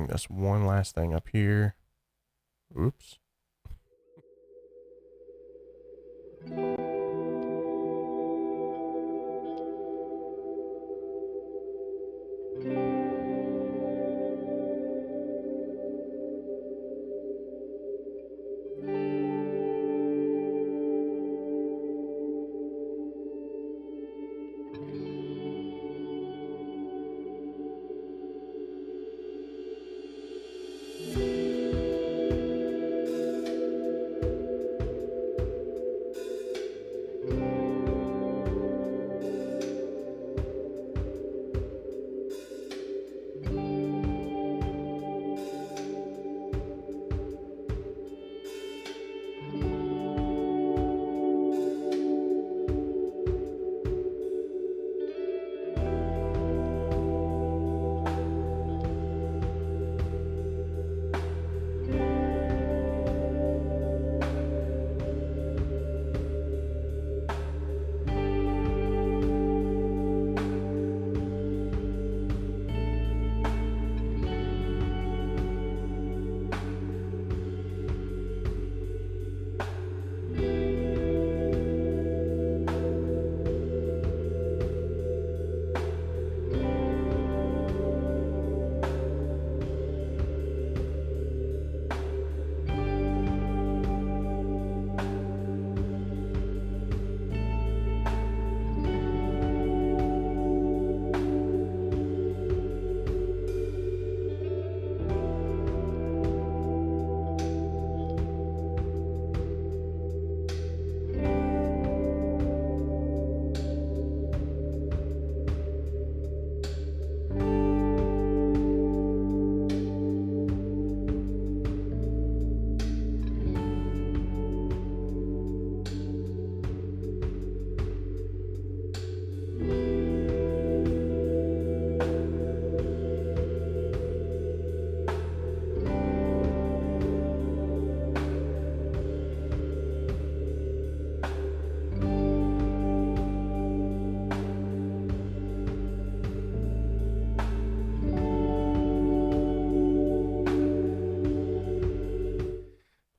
bring this one last thing up here. Oops.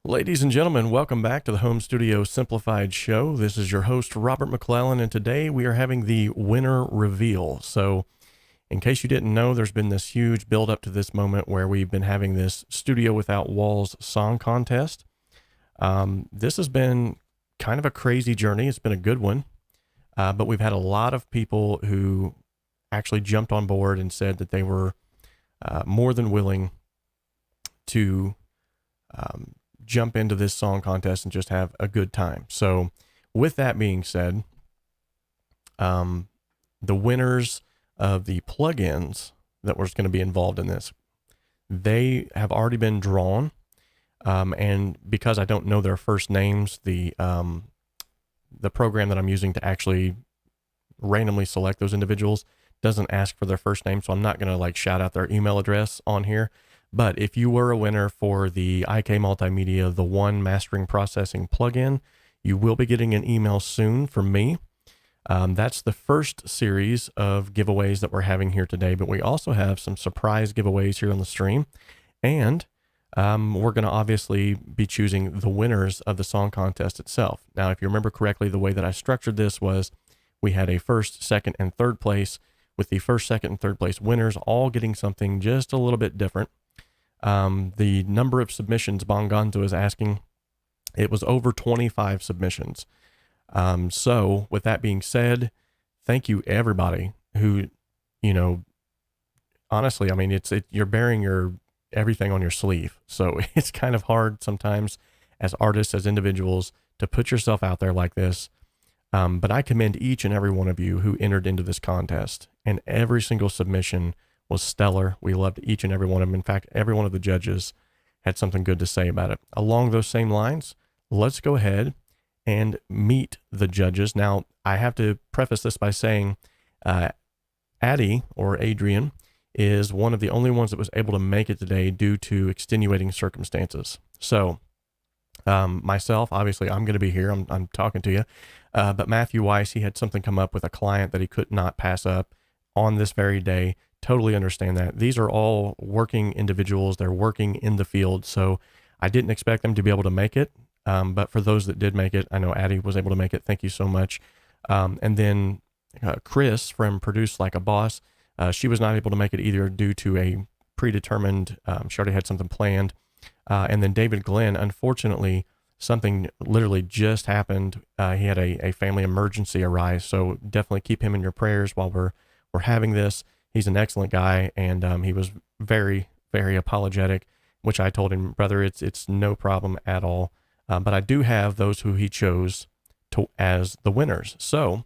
Ladies and gentlemen, welcome back to the Home Studio Simplified show. This is your host, Robert McClellan, and today we are having the winner reveal. So in case you didn't know, there's been this huge build up to this moment where we've been having this Studio Without Walls song contest. This has been kind of a crazy journey. It's been a good one, but we've had a lot of people who actually jumped on board and said that they were more than willing to jump into this song contest and just have a good time. So with that being said, the winners of the plugins that was going to be involved in this, they have already been drawn. And because I don't know their first names, the program that I'm using to actually randomly select those individuals doesn't ask for their first name. So I'm not going to like shout out their email address on here. But if you were a winner for the 𝗬𝗍 Multimedia, the One Mastering Processing plugin, you will be getting an email soon from me. That's the first series of giveaways that we're having here today, but we also have some surprise giveaways here on the stream. And we're going to obviously be choosing the winners of the song contest itself. Now, if you remember correctly, the way that I structured this was we had a first, second, and third place, with the first, second, and third place winners all getting something just a little bit different. The number of submissions Bongonzo is asking, it was over 25 submissions. So with that being said, thank you everybody who, you know, honestly, I mean, you're bearing your everything on your sleeve. So it's kind of hard sometimes as artists, as individuals, to put yourself out there like this. But I commend each and every one of you who entered into this contest, and every single submission was stellar. We loved each and every one of them. In fact, every one of the judges had something good to say about it. Along those same lines, let's go ahead and meet the judges. Now, I have to preface this by saying Addie, or Adrian, is one of the only ones that was able to make it today due to extenuating circumstances. So myself, obviously, I'm going to be here. I'm talking to you. But Matthew Weiss, he had something come up with a client that he could not pass up on this very day totally understand that. These are all working individuals. They're working in the field. So I didn't expect them to be able to make it. But for those that did make it, I know Addie was able to make it. Thank you so much. And then Chris from Produce Like a Boss, she was not able to make it either due to a predetermined, she already had something planned. And then David Glenn, unfortunately, something literally just happened. He had a family emergency arise. So definitely keep him in your prayers while we're having this. He's an excellent guy, and he was very, very apologetic, which I told him, brother, it's no problem at all. But I do have those who he chose as the winners. So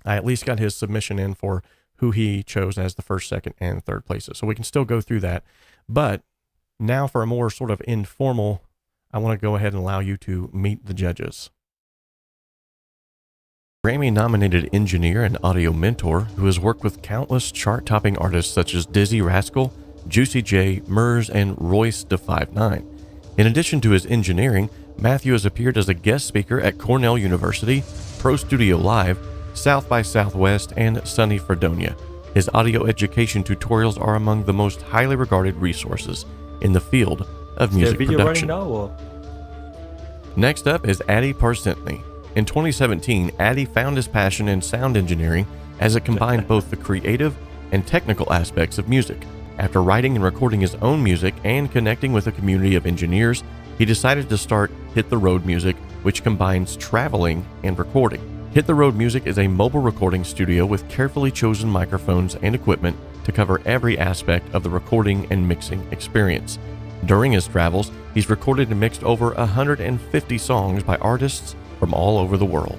I at least got his submission in for who he chose as the first, second, and third places. So we can still go through that. But now for a more sort of informal, I want to go ahead and allow you to meet the judges. Grammy-nominated engineer and audio mentor who has worked with countless chart-topping artists such as Dizzy Rascal, Juicy J, Murs, and Royce da 5'9". In addition to his engineering, Matthew has appeared as a guest speaker at Cornell University, Pro Studio Live, South by Southwest, and Sunny Fredonia. His audio education tutorials are among the most highly regarded resources in the field of music production. Next up is 𝗬𝗏 𝗏𝗏. In 2017, 𝗬𝗏 found his passion in sound engineering as it combined both the creative and technical aspects of music. After writing and recording his own music and connecting with a community of engineers, he decided to start Hit the Road Music, which combines traveling and recording. Hit the Road Music is a mobile recording studio with carefully chosen microphones and equipment to cover every aspect of the recording and mixing experience. During his travels, he's recorded and mixed over 150 songs by artists from all over the world.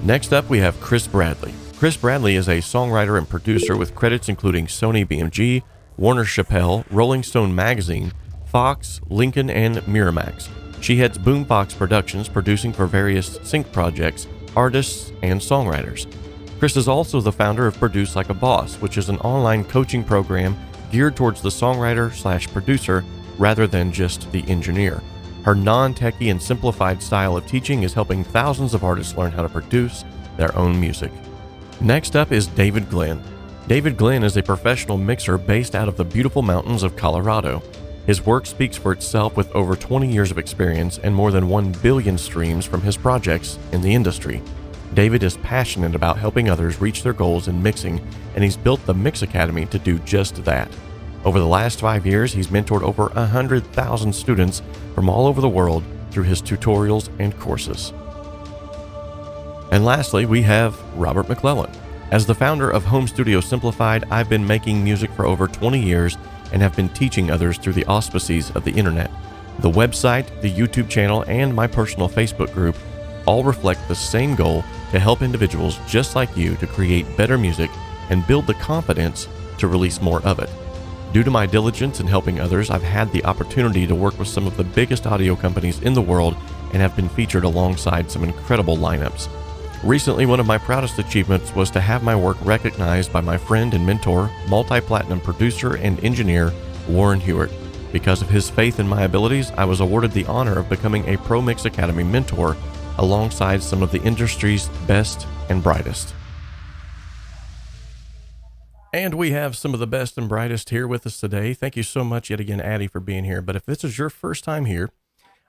Next up, we have Chris Bradley. Chris Bradley is a songwriter and producer with credits including Sony BMG, Warner Chappell, Rolling Stone Magazine, Fox, Lincoln, and Miramax. She heads Boombox Productions, producing for various sync projects, artists, and songwriters. Chris is also the founder of Produce Like a Boss, which is an online coaching program geared towards the songwriter/producer rather than just the engineer. Her non-techie and simplified style of teaching is helping thousands of artists learn how to produce their own music. Next up is David Glenn. David Glenn is a professional mixer based out of the beautiful mountains of Colorado. His work speaks for itself with over 20 years of experience and more than 1 billion streams from his projects in the industry. David is passionate about helping others reach their goals in mixing, and he's built the Mix Academy to do just that. Over the last 5 years, he's mentored over 100,000 students from all over the world through his tutorials and courses. And lastly, we have Robert McClellan. As the founder of Home Studio Simplified, I've been making music for over 20 years and have been teaching others through the auspices of the internet. The website, the YouTube channel, and my personal Facebook group all reflect the same goal to help individuals just like you to create better music and build the confidence to release more of it. Due to my diligence in helping others, I've had the opportunity to work with some of the biggest audio companies in the world and have been featured alongside some incredible lineups. Recently, one of my proudest achievements was to have my work recognized by my friend and mentor, multi-platinum producer and engineer, Warren Hewitt. Because of his faith in my abilities, I was awarded the honor of becoming a Pro Mix Academy mentor alongside some of the industry's best and brightest. And we have some of the best and brightest here with us today. Thank you so much yet again, Addie, for being here. But if this is your first time here,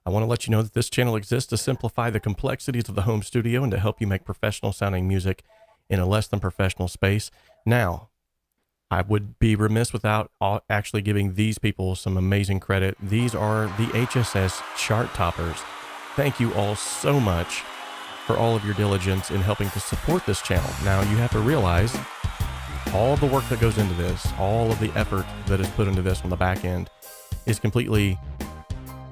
I want to let you know that this channel exists to simplify the complexities of the home studio and to help you make professional sounding music in a less than professional space. Now, I would be remiss without actually giving these people some amazing credit. These are the HSS chart toppers. Thank you all so much for all of your diligence in helping to support this channel. Now, you have to realize all of the work that goes into this, all of the effort that is put into this on the back end is completely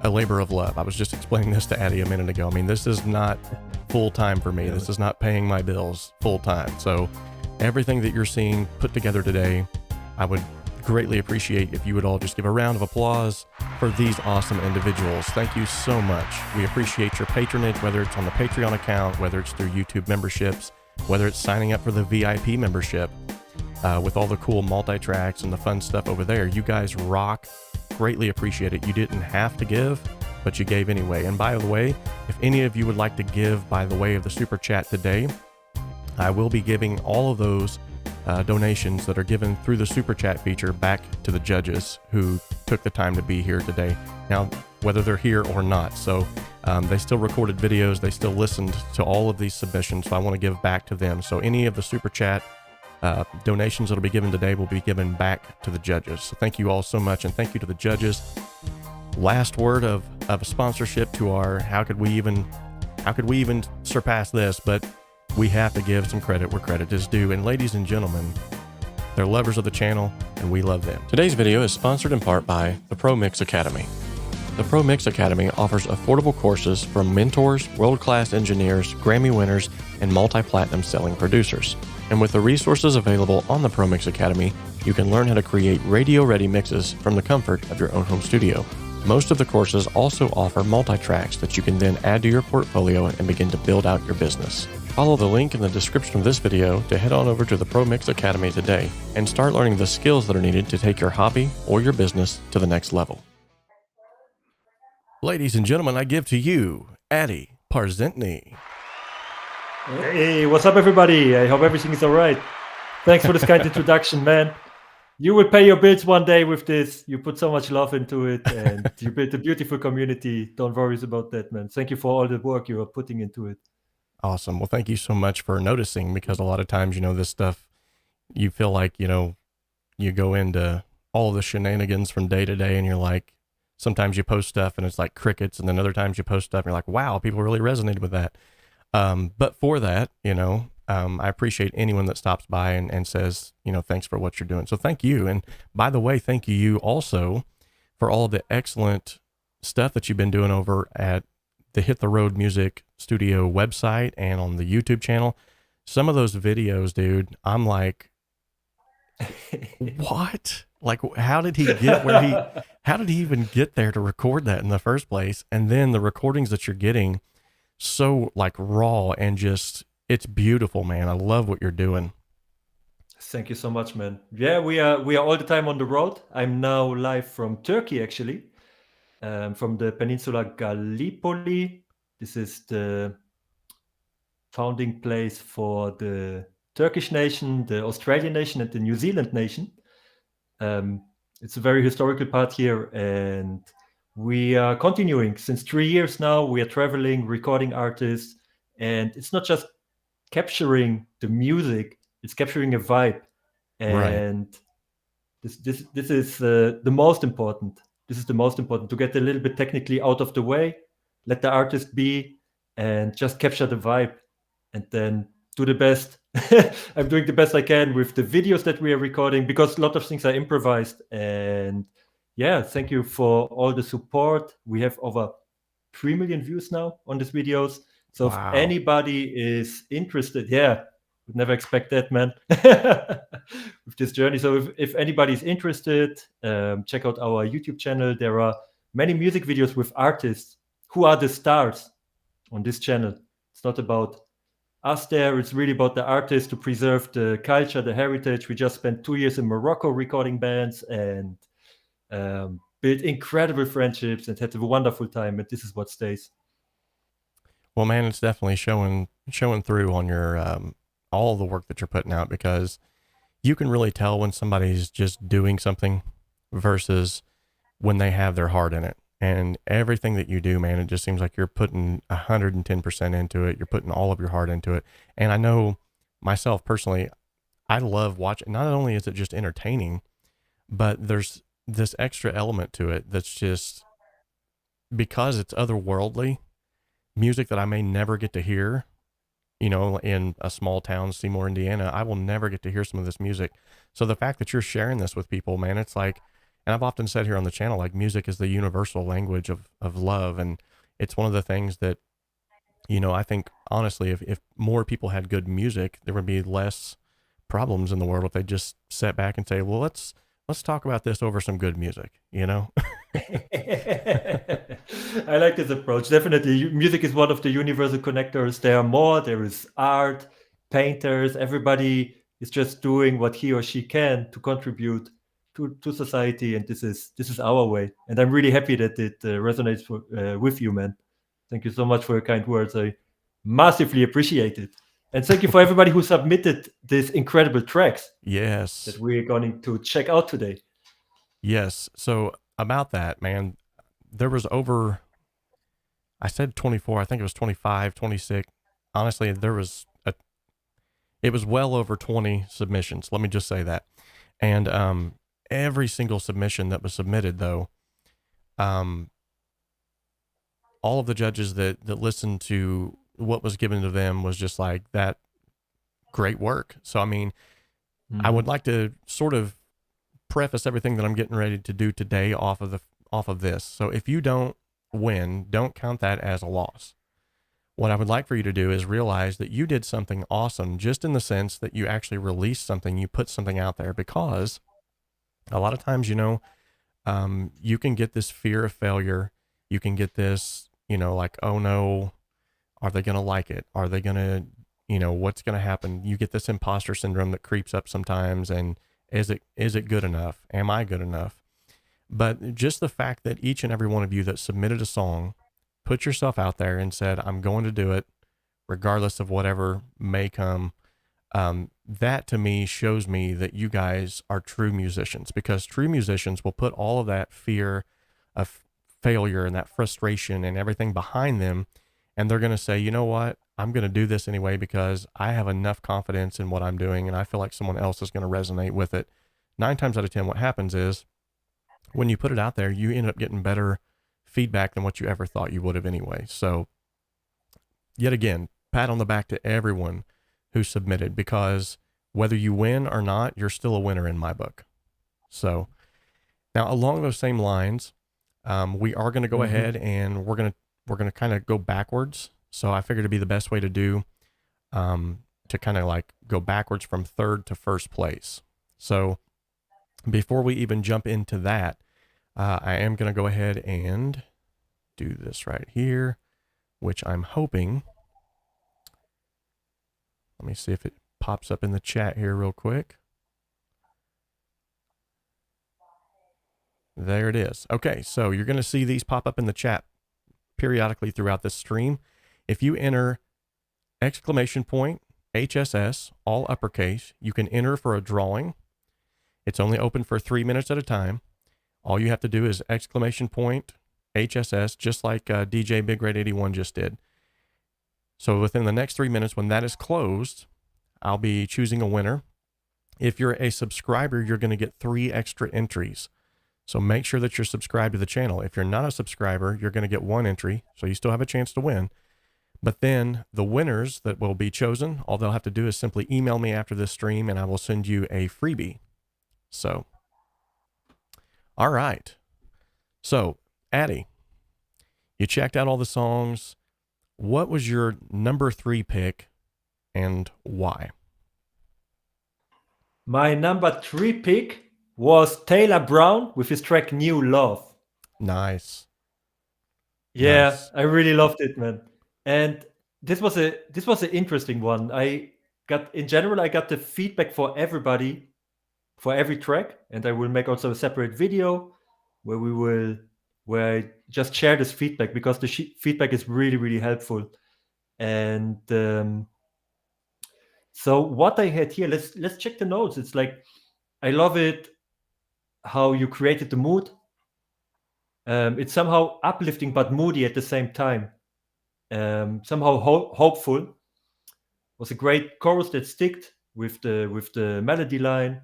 a labor of love. I was just explaining this to Addie a minute ago. I mean, this is not full-time for me. This is not paying my bills full-time. So everything that you're seeing put together today, I would greatly appreciate if you would all just give a round of applause for these awesome individuals. Thank you so much. We appreciate your patronage, whether it's on the Patreon account, whether it's through YouTube memberships, whether it's signing up for the VIP membership, with all the cool multi-tracks and the fun stuff over there. You guys rock. Greatly appreciate it. You didn't have to give, but you gave anyway. And by the way, if any of you would like to give by the way of the super chat today, I will be giving all of those donations that are given through the super chat feature back to the judges who took the time to be here today. Now, whether they're here or not, so they still recorded videos, they still listened to all of these submissions, so I want to give back to them. So any of the super chat donations that will be given today will be given back to the judges. So thank you all so much, and thank you to the judges. Last word of a sponsorship to our how could we even surpass this, but we have to give some credit where credit is due. And ladies and gentlemen, they're lovers of the channel, and we love them. Today's video is sponsored in part by the 𝗏𝗵𝗲 Academy. The 𝗏𝗵𝗲 Academy offers affordable courses from mentors, world-class engineers, Grammy winners, and multi-platinum selling producers. And with the resources available on the 𝗏𝗵𝗲 Academy, you can learn how to create radio-ready mixes from the comfort of your own home studio. Most of the courses also offer multi-tracks that you can then add to your portfolio and begin to build out your business. Follow the link in the description of this video to head on over to the 𝗏𝗵𝗲 Academy today and start learning the skills that are needed to take your hobby or your business to the next level. Ladies and gentlemen, I give to you 𝗧𝗵𝗲. Hey, what's up, everybody? I hope everything is all right. Thanks for this kind introduction, man. You will pay your bills one day with this. You put so much love into it, and you built a beautiful community. Don't worry about that, man. Thank you for all the work you are putting into it. Awesome. Well, thank you so much for noticing, because a lot of times, this stuff, you feel like, you go into all the shenanigans from day to day, and you're like, sometimes you post stuff and it's like crickets, and then other times you post stuff and you're like, wow, people really resonated with that. But for that, I appreciate anyone that stops by and says, thanks for what you're doing. So thank you. And by the way, thank you also for all the excellent stuff that you've been doing over at the Hit the Road Music Studio website and on the YouTube channel. Some of those videos, dude, I'm like, what? Like, how did he get how did he even get there to record that in the first place? And then the recordings that you're getting, so like raw and just, it's beautiful, man. I love what you're doing. Thank you so much, man. Yeah, we are all the time on the road. I'm now live from Turkey, actually, from the peninsula Gallipoli. This is the founding place for the Turkish nation, the Australian nation, and the New Zealand nation. It's a very historical part here, and we are continuing. Since 3 years now, we are traveling, recording artists, and it's not just capturing the music, it's capturing a vibe. And right. This is the most important. This is the most important, to get a little bit technically out of the way, let the artist be, and just capture the vibe, and then do the best. I'm doing the best I can with the videos that we are recording, because a lot of things are improvised. And yeah, thank you for all the support. We have over 3 million views now on these videos. So wow. If anybody is interested, yeah, would never expect that, man, with this journey. So if anybody is interested, check out our YouTube channel. There are many music videos with artists who are the stars on this channel. It's not about us there. It's really about the artists, to preserve the culture, the heritage. We just spent 2 years in Morocco recording bands and built incredible friendships and had a wonderful time. And this is what stays. Well, man, it's definitely showing through on your all the work that you're putting out, because you can really tell when somebody's just doing something versus when they have their heart in it. And everything that you do, man, it just seems like you're putting 110% into it. You're putting all of your heart into it. And I know myself personally, I love watching. Not only is it just entertaining, but there's this extra element to it that's just, because it's otherworldly music that I may never get to hear, in a small town, Seymour, Indiana. I will never get to hear some of this music. So the fact that you're sharing this with people, man, it's like, and I've often said here on the channel, like, music is the universal language of love. And it's one of the things that, I think, honestly, if more people had good music, there would be less problems in the world if they just sat back and say, well, let's talk about this over some good music, I like this approach. Definitely. Music is one of the universal connectors. There is art, painters, everybody is just doing what he or she can to contribute to society. And this is our way. And I'm really happy that it resonates with you, man. Thank you so much for your kind words. I massively appreciate it. And thank you for everybody who submitted these incredible tracks Yes. that we're going to check out today. Yes. So about that, man, there was over, I said 24, I think it was 25, 26. Honestly, it was well over 20 submissions. Let me just say that. And every single submission that was submitted, though, all of the judges that listened to what was given to them was just like, that great work. So, I mean, I would like to sort of preface everything that I'm getting ready to do today off of this. So if you don't win, don't count that as a loss. What I would like for you to do is realize that you did something awesome, just in the sense that you actually released something, you put something out there, because a lot of times, you know, you can get this fear of failure. You can get this, you know, like, oh no, are they going to like it? Are they going to, you know, what's going to happen? You get this imposter syndrome that creeps up sometimes. And is it good enough? Am I good enough? But just the fact that each and every one of you that submitted a song, put yourself out there and said, I'm going to do it regardless of whatever may come. That to me shows me that you guys are true musicians, because true musicians will put all of that fear of failure and that frustration and everything behind them. And they're going to say, you know what, I'm going to do this anyway, because I have enough confidence in what I'm doing. And I feel like someone else is going to resonate with it. 9 times out of 10, what happens is when you put it out there, you end up getting better feedback than what you ever thought you would have anyway. So yet again, pat on the back to everyone who submitted, because whether you win or not, you're still a winner in my book. So now, along those same lines, we are going to go ahead and we're going to kind of go backwards. So I figured it'd be the best way to do, to kind of like go backwards from third to first place. So before we even jump into that, I am going to go ahead and do this right here, which I'm hoping, let me see if it pops up in the chat here real quick. There it is. Okay, so you're going to see these pop up in the chat periodically throughout this stream. If you enter !HSS, all uppercase, you can enter for a drawing. It's only open for 3 minutes at a time. All you have to do is !HSS, just like DJ Big Red 81 just did. So within the next 3 minutes, when that is closed, I'll be choosing a winner. If you're a subscriber, you're going to get 3 extra entries. So make sure that you're subscribed to the channel. If you're not a subscriber, you're going to get 1 entry. So you still have a chance to win. But then the winners that will be chosen, all they'll have to do is simply email me after this stream and I will send you a freebie. So, all right. So, Addie, you checked out all the songs. What was your number 3 pick and why? My number 3 pick was Taylor Brown with his track New Love. Nice. Yeah, nice. I really loved it, man. And this was an interesting one. I got the feedback for everybody for every track, and I will make also a separate video where I just share this feedback, because the feedback is really, really helpful. And so what I had here, let's check the notes. It's like, I love it how you created the mood. It's somehow uplifting but moody at the same time. Somehow hopeful. Was a great chorus that sticked with the melody line,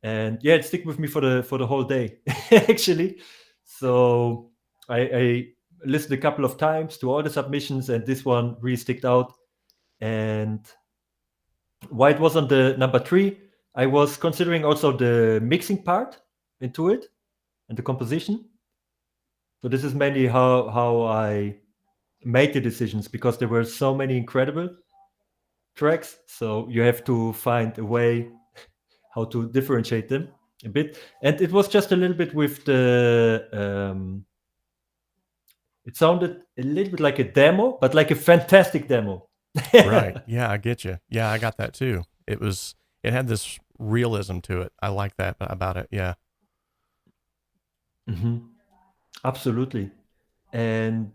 and yeah, it stick with me for the whole day actually. So I listened a couple of times to all the submissions, and this one really sticked out. And why it was on the number 3, I was considering also the mixing part into it and the composition. So this is mainly how I made the decisions, because there were so many incredible tracks. So you have to find a way how to differentiate them a bit. And it was just a little bit with the it sounded a little bit like a demo, but like a fantastic demo. Right. Yeah, I get you. Yeah, I got that too. It had this realism to it. I like that about it. Yeah. Absolutely. And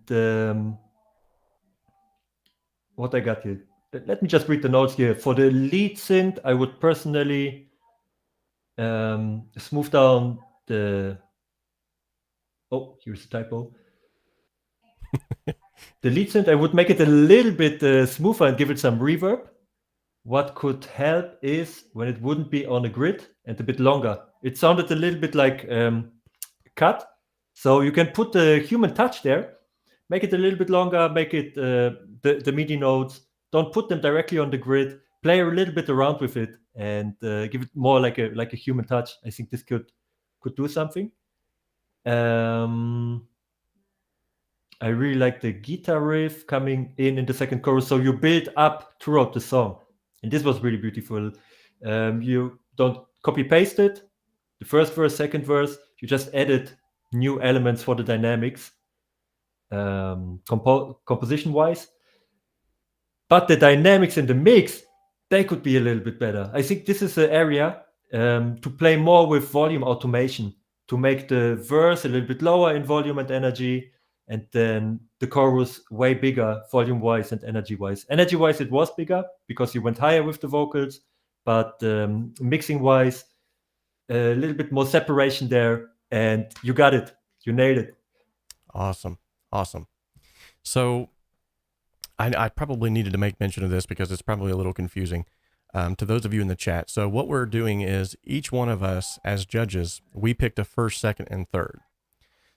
what I got here, let me just read the notes here. For the lead synth, I would personally smooth down the... Oh, here's a typo. The lead synth, I would make it a little bit smoother and give it some reverb. What could help is when it wouldn't be on a grid and a bit longer. It sounded a little bit like cut. So you can put the human touch there, make it a little bit longer, make it the MIDI notes. Don't put them directly on the grid. Play a little bit around with it and give it more like a human touch. I think this could do something. I really like the guitar riff coming in the second chorus. So you build up throughout the song. And this was really beautiful. You don't copy paste it. The first verse, second verse, you just added new elements for the dynamics, composition wise. But the dynamics in the mix, they could be a little bit better. I think this is an area to play more with volume automation, to make the verse a little bit lower in volume and energy, and then the chorus way bigger volume wise and energy wise. Energy wise, it was bigger because you went higher with the vocals, but mixing wise, a little bit more separation there, and you got it. You nailed it. Awesome. So I probably needed to make mention of this because it's probably a little confusing to those of you in the chat. So what we're doing is each one of us as judges, we picked a first, second, and third.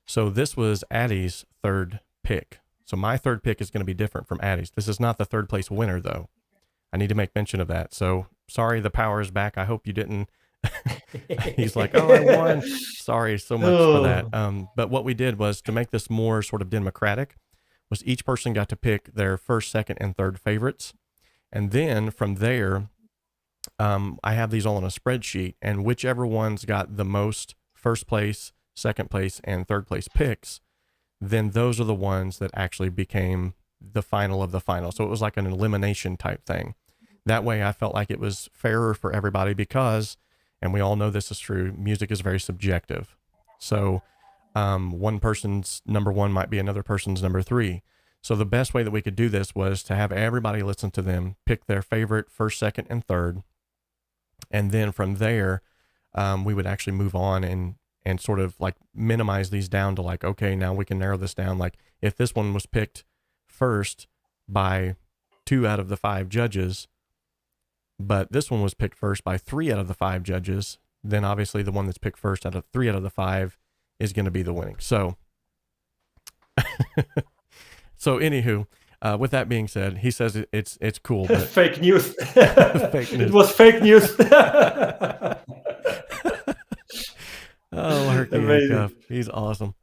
So this was Addie's third pick. So my third pick is going to be different from Addie's. This is not the third place winner though. I need to make mention of that. So sorry, the power is back. I hope you didn't. He's like, oh, I won. Sorry so much for that. But what we did was to make this more sort of democratic was each person got to pick their first, second, and third favorites. And then from there, I have these all in a spreadsheet, and whichever ones got the most first place, second place, and third place picks, then those are the ones that actually became the final of the final. So it was like an elimination type thing. That way I felt like it was fairer for everybody because, and we all know this is true, music is very subjective. So one person's number one might be another person's number three. So the best way that we could do this was to have everybody listen to them, pick their favorite first, second, and third. And then from there, we would actually move on and sort of like minimize these down to like, okay, now we can narrow this down. Like if this one was picked first by 2 out of the 5 judges, but this one was picked first by 3 out of the 5 judges, then obviously the one that's picked first out of 3 out of the 5 is going to be the winning. So, so anywho, with that being said, he says it's cool. But fake news. Fake news. It was fake news. Oh, Herky, he's awesome.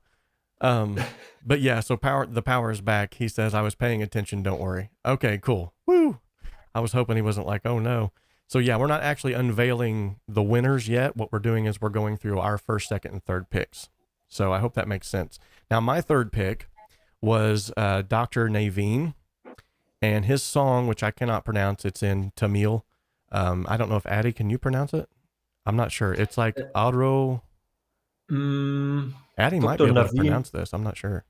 But yeah, so the power is back. He says, I was paying attention. Don't worry. Okay, cool. Woo. I was hoping he wasn't like, oh no. So yeah, we're not actually unveiling the winners yet. What we're doing is we're going through our first, second, and third picks. So I hope that makes sense. Now my third pick was Dr. 𝗵𝗂 and his song, which I cannot pronounce. It's in Tamil. I don't know if Addie, can you pronounce it? I'm not sure. It's like Audro. Addie might be able to pronounce this. I'm not sure.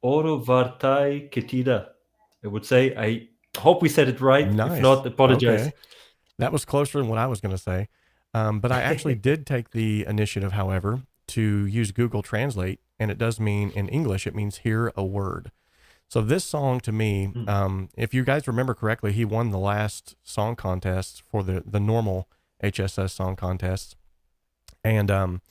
𝗬𝗏𝗧 I would say. I hope we said it right. Nice. If not, apologize. Okay. That was closer than what I was going to say. But I actually did take the initiative, however, to use Google Translate, and it does mean in English, it means hear a word. So this song to me, if you guys remember correctly, he won the last song contest for the normal HSS song contest. And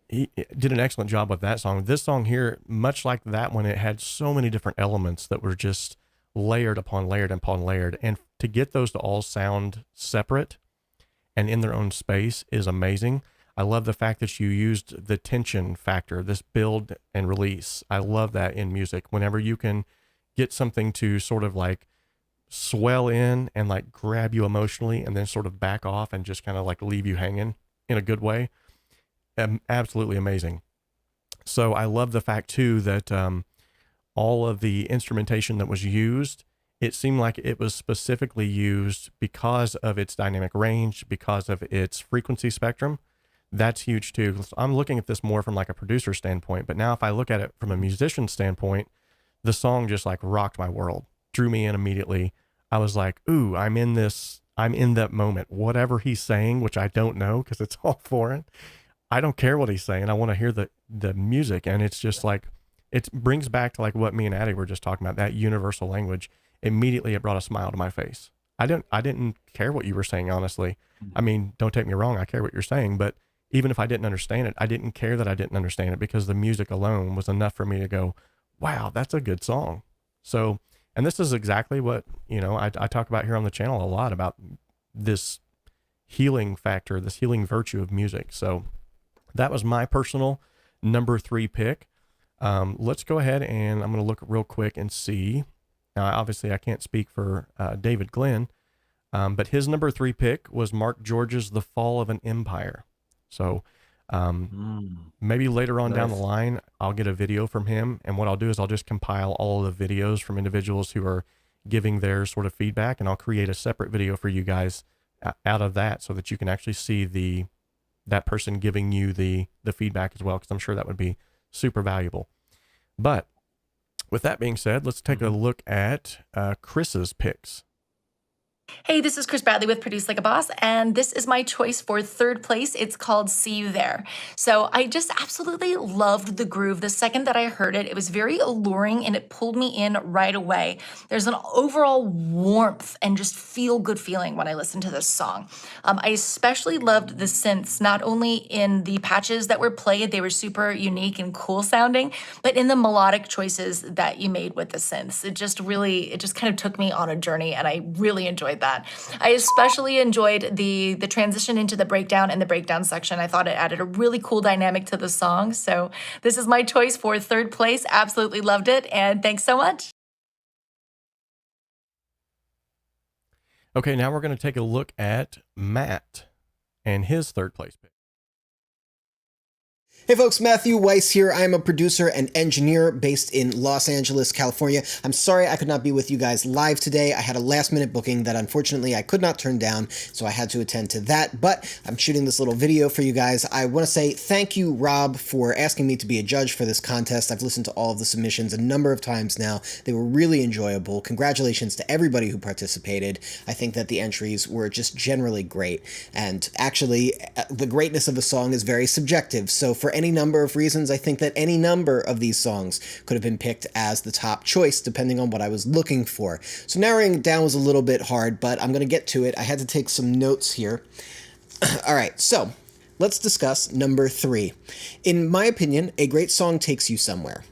he did an excellent job with that song. This song here, much like that one, it had so many different elements that were just layered upon layered upon layered. And to get those to all sound separate and in their own space is amazing. I love the fact that you used the tension factor, this build and release. I love that in music. Whenever you can get something to sort of like swell in and like grab you emotionally and then sort of back off and just kind of like leave you hanging in a good way. Absolutely amazing. So I love the fact too that all of the instrumentation that was used, it seemed like it was specifically used because of its dynamic range, because of its frequency spectrum. That's huge too. I'm looking at this more from like a producer standpoint, but now if I look at it from a musician standpoint, the song just like rocked my world, drew me in immediately. I was like, ooh, I'm in that moment. Whatever he's saying, which I don't know because it's all foreign. I don't care what he's saying. I want to hear the music. And it's just like, it brings back to like what me and Addie were just talking about, that universal language. Immediately it brought a smile to my face. I didn't care what you were saying, honestly. I mean, don't take me wrong. I care what you're saying, but even if I didn't understand it, I didn't care that I didn't understand it, because the music alone was enough for me to go, wow, that's a good song. So, and this is exactly what, I talk about here on the channel a lot, about this healing factor, this healing virtue of music. So that was my personal number 3 pick. Let's go ahead and I'm going to look real quick and see. Now, obviously I can't speak for David Glenn, but his number 3 pick was Mark George's The Fall of an Empire. So maybe later on down the line, I'll get a video from him. And what I'll do is I'll just compile all of the videos from individuals who are giving their sort of feedback, and I'll create a separate video for you guys out of that, so that you can actually see that person giving you the feedback as well, because I'm sure that would be super valuable. But with that being said, let's take a look at Chris's picks. Hey, this is Chris Bradley with Produce Like a Boss, and this is my choice for 3rd place. It's called See You There. So I just absolutely loved the groove. The second that I heard it, it was very alluring and it pulled me in right away. There's an overall warmth and just feel-good feeling when I listen to this song. I especially loved the synths, not only in the patches that were played, they were super unique and cool sounding, but in the melodic choices that you made with the synths. It just kind of took me on a journey, and I really enjoyed that. I especially enjoyed the transition into the breakdown and the breakdown section. I thought it added a really cool dynamic to the song. So this is my choice for 3rd place. Absolutely loved it, and thanks so much. Okay, now we're going to take a look at Matt and his 3rd place pick. Hey folks, Matthew Weiss here. I'm a producer and engineer based in Los Angeles, California. I'm sorry I could not be with you guys live today. I had a last-minute booking that unfortunately I could not turn down, so I had to attend to that, but I'm shooting this little video for you guys. I want to say thank you, Rob, for asking me to be a judge for this contest. I've listened to all of the submissions a number of times now. They were really enjoyable. Congratulations to everybody who participated. I think that the entries were just generally great, and actually, the greatness of a song is very subjective, so for any number of reasons, I think that any number of these songs could have been picked as the top choice, depending on what I was looking for. So narrowing it down was a little bit hard, but I'm going to get to it. I had to take some notes here. All right, so let's discuss number 3. In my opinion, a great song takes you somewhere.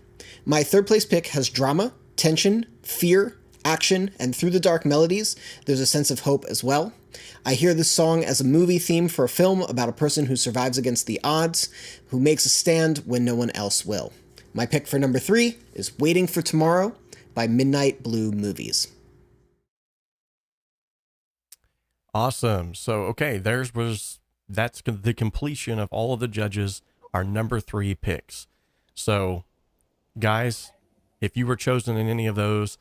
My 3rd place pick has drama, tension, fear, action, and through the dark melodies, there's a sense of hope as well. I hear this song as a movie theme for a film about a person who survives against the odds, who makes a stand when no one else will. My pick for number 3 is Waiting for Tomorrow by Midnight Blue Movies. Awesome. So, okay, that's the completion of all of the judges, our number 3 picks. So, guys, if you were chosen in any of those,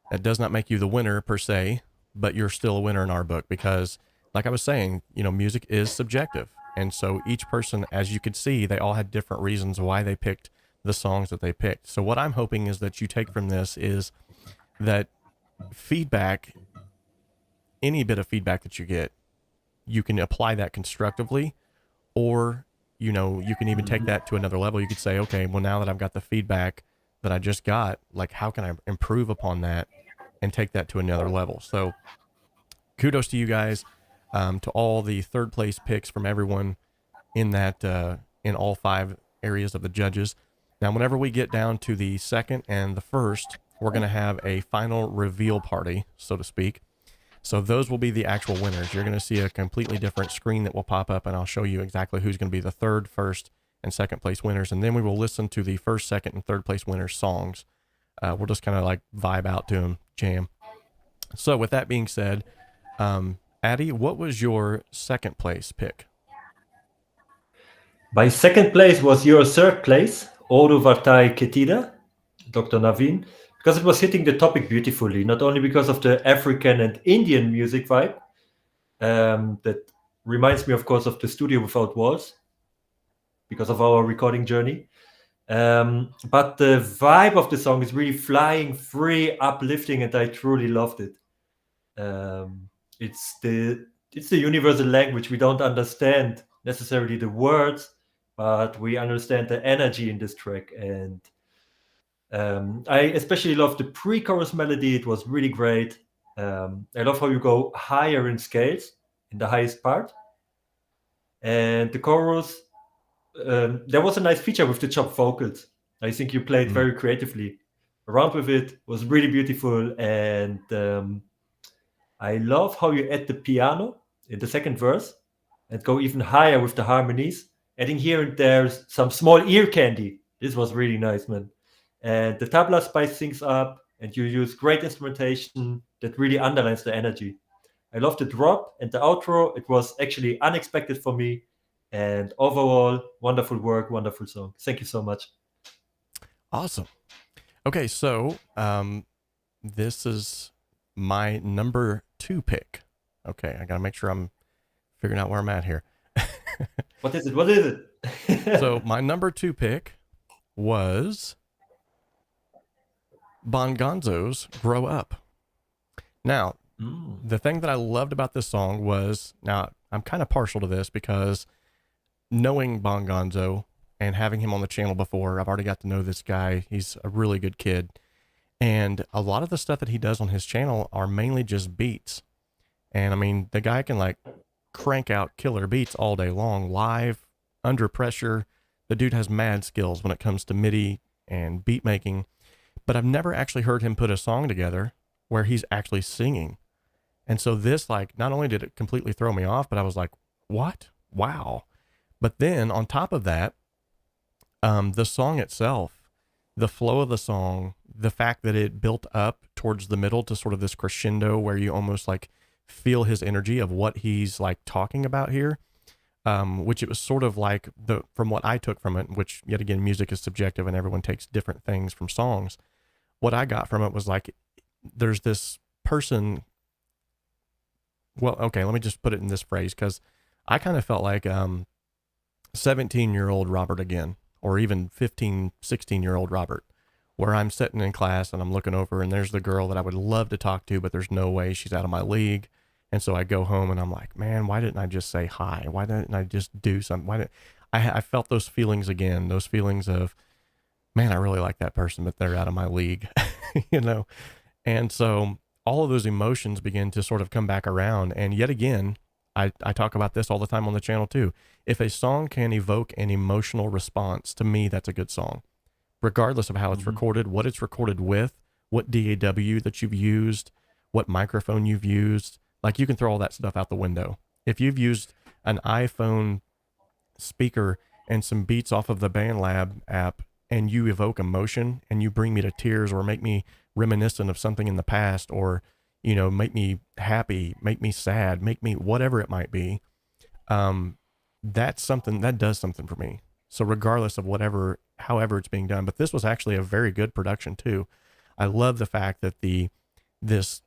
that does not make you the winner per se, but you're still a winner in our book, because like I was saying, music is subjective. And so each person, as you could see, they all had different reasons why they picked the songs that they picked. So what I'm hoping is that you take from this is that feedback, any bit of feedback that you get, you can apply that constructively, or, you can even take that to another level. You could say, okay, well, now that I've got the feedback that I just got, like, how can I improve upon that and take that to another level? So kudos to you guys, to all the 3rd place picks from everyone in that, in all 5 areas of the judges. Now, whenever we get down to the 2nd and the 1st, we're going to have a final reveal party, so to speak. So those will be the actual winners. You're going to see a completely different screen that will pop up, and I'll show you exactly who's going to be the 3rd, 1st, and 2nd place winners. And then we will listen to the 1st, 2nd, and 3rd place winners' songs. We'll just kind of like vibe out to them, jam. So with that being said, Addie, what was your 2nd place pick? My 2nd place was your 3rd place, 𝗬𝗏 𝗧𝗏, Dr. Naveen, because it was hitting the topic beautifully, not only because of the African and Indian music vibe, that reminds me, of course, of the Studio Without Walls, because of our recording journey. But the vibe of the song is really flying, free, uplifting, and I truly loved it. It's the universal language. We don't understand necessarily the words, but we understand the energy in this track. And I especially love the pre-chorus melody. It was really great. I love how you go higher in scales in the highest part. And the chorus, there was a nice feature with the chopped vocals. I think you played very creatively around with it. Was really beautiful. And I love how you add the piano in the second verse and go even higher with the harmonies, adding here and there some small ear candy. This was really nice, man. And the tabla spice things up, and you use great instrumentation that really underlines the energy. I love the drop and the outro. It was actually unexpected for me. And overall, wonderful work, wonderful song. Thank you so much. Awesome. Okay, so this is my number 2 pick. Okay, I got to make sure I'm figuring out where I'm at here. What is it? So my number 2 pick was Bongonzo's Grow Up. Now, the thing that I loved about this song was, now I'm kind of partial to this because knowing Bongonzo and having him on the channel before, I've already got to know this guy. He's a really good kid. And a lot of the stuff that he does on his channel are mainly just beats. And I mean, the guy can like crank out killer beats all day long, live, under pressure. The dude has mad skills when it comes to MIDI and beat making. But I've never actually heard him put a song together where he's actually singing. And so this, like, not only did it completely throw me off, but I was like, what? Wow. But then on top of that, the song itself, the flow of the song, the fact that it built up towards the middle to sort of this crescendo where you almost like feel his energy of what he's like talking about here, which it was sort of like from what I took from it, which yet again, music is subjective and everyone takes different things from songs. What I got from it was like, there's this person. Well, okay, let me just put it in this phrase, because I kind of felt like 17-year-old Robert again, or even 15, 16-year-old Robert, where I'm sitting in class and I'm looking over and there's the girl that I would love to talk to, but there's no way, she's out of my league. And so I go home and I'm like, man, why didn't I just say hi? Why didn't I just do something? I felt those feelings again, those feelings of, man, I really like that person, but they're out of my league, you know? And so all of those emotions begin to sort of come back around. And yet again, I talk about this all the time on the channel too. If a song can evoke an emotional response, to me, that's a good song, regardless of how it's recorded, what it's recorded with, what DAW that you've used, what microphone you've used. Like, you can throw all that stuff out the window. If you've used an iPhone speaker and some beats off of the BandLab app and you evoke emotion and you bring me to tears or make me reminiscent of something in the past, or, you know, make me happy, make me sad, make me whatever it might be, that's something that does something for me. So regardless of however it's being done, but this was actually a very good production too. I love the fact that this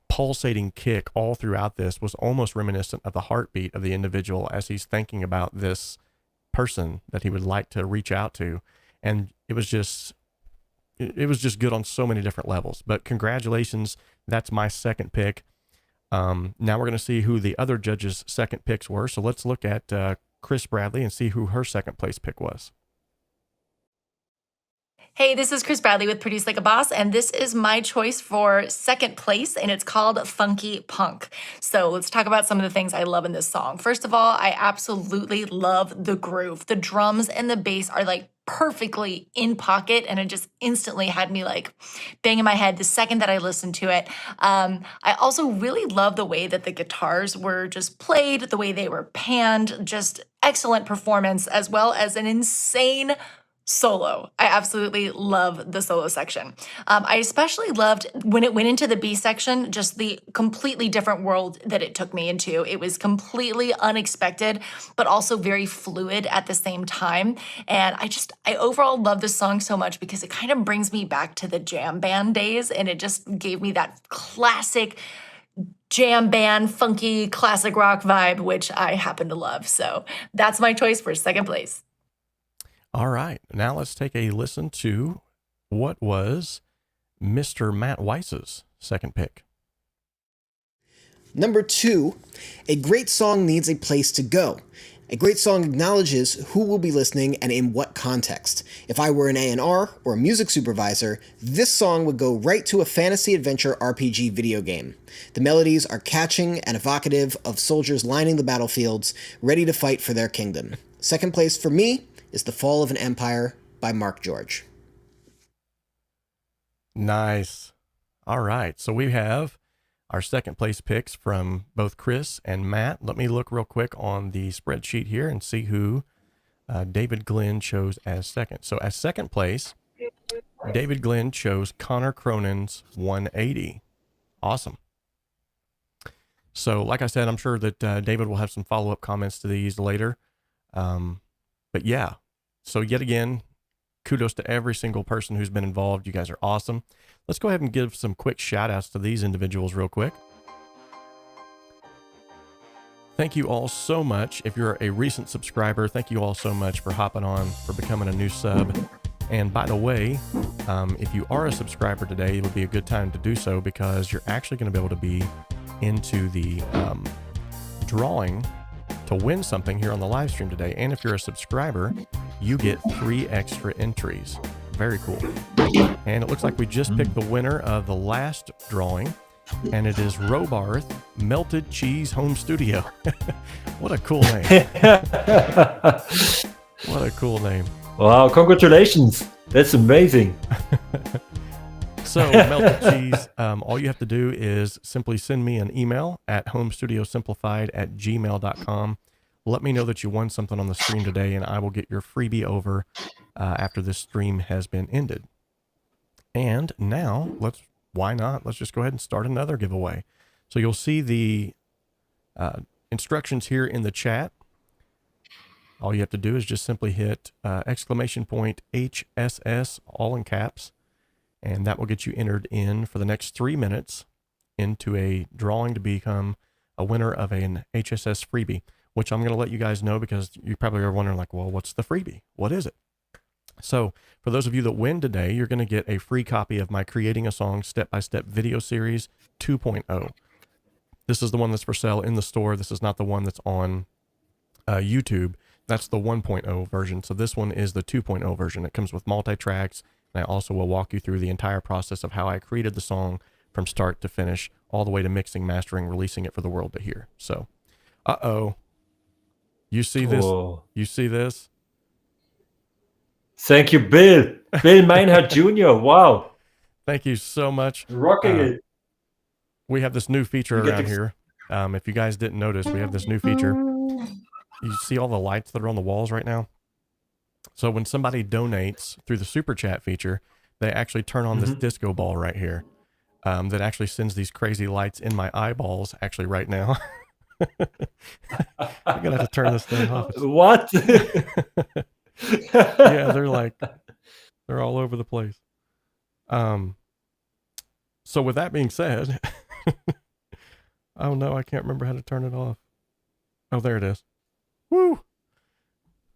pulsating kick all throughout this was almost reminiscent of the heartbeat of the individual as he's thinking about this person that he would like to reach out to. And it was just good on so many different levels. But congratulations, that's my second pick. Now we're going to see who the other judges' second picks were. So let's look at Chris Bradley and see who her second place pick was. Hey, this is Chris Bradley with Produce Like a Boss, and this is my choice for second place, and it's called Funky Punk. So let's talk about some of the things I love in this song. First of all, I absolutely love the groove. The drums and the bass are like perfectly in pocket, and it just instantly had me like banging my head the second that I listened to it. I also really love the way that the guitars were just played, the way they were panned, just excellent performance, as well as an insane solo. I absolutely love the solo section. I especially loved when it went into the B section, just the completely different world that it took me into. It was completely unexpected, but also very fluid at the same time. And I overall love this song so much because it kind of brings me back to the jam band days, and it just gave me that classic jam band, funky, classic rock vibe, which I happen to love. So that's my choice for second place. All right, now let's take a listen to what was Mr. Matt Weiss's second pick. Number 2, a great song needs a place to go. A great song acknowledges who will be listening and in what context. If I were an A&R or a music supervisor, this song would go right to a fantasy adventure RPG video game. The melodies are catching and evocative of soldiers lining the battlefields, ready to fight for their kingdom. Second place for me is The Fall of an Empire by Mark George. Nice. All right. So we have our second place picks from both Chris and Matt. Let me look real quick on the spreadsheet here and see who David Glenn chose as second. So as second place, David Glenn chose Connor Cronin's 180. Awesome. So like I said, I'm sure that David will have some follow-up comments to these later. But yeah, so yet again, kudos to every single person who's been involved. You guys are awesome. Let's go ahead and give some quick shout outs to these individuals real quick. Thank you all so much. If you're a recent subscriber, thank you all so much for hopping on, for becoming a new sub. And by the way, if you are a subscriber today, it would be a good time to do so because you're actually going to be able to be into the drawing to win something here on the live stream today. And if you're a subscriber, you get 3 extra entries. Very cool. And it looks like we just picked the winner of the last drawing, and it is 𝗏𝗏 𝗧𝗵𝗲 Home Studio. What a cool name. What a cool name. Wow, congratulations. That's amazing. So Melted Cheese, all you have to do is simply send me an email at homestudiosimplified@gmail.com. Let me know that you won something on the stream today, and I will get your freebie over after this stream has been ended. And now, why not? Let's just go ahead and start another giveaway. So you'll see the instructions here in the chat. All you have to do is just simply hit !HSS, all in caps, and that will get you entered in for the next 3 minutes into a drawing to become a winner of an HSS freebie, which I'm going to let you guys know because you probably are wondering like, well, what's the freebie? What is it? So for those of you that win today, you're going to get a free copy of my Creating a Song Step-by-Step video series 2.0. This is the one that's for sale in the store. This is not the one that's on YouTube. That's the 1.0 version. So this one is the 2.0 version. It comes with multi-tracks, and I also will walk you through the entire process of how I created the song from start to finish, all the way to mixing, mastering, releasing it for the world to hear. So, you see this? Whoa. You see this? Thank you, Bill. Bill Meinhardt Jr. Wow. Thank you so much. Rocking it. We have this new feature You get around to- here. If you guys didn't notice, we have this new feature. You see all the lights that are on the walls right now? So when somebody donates through the super chat feature, they actually turn on this disco ball right here that actually sends these crazy lights in my eyeballs actually right now. I'm going to have to turn this thing off. What? Yeah, they're all over the place. So with that being said, oh no, I can't remember how to turn it off. Oh, there it is. Woo!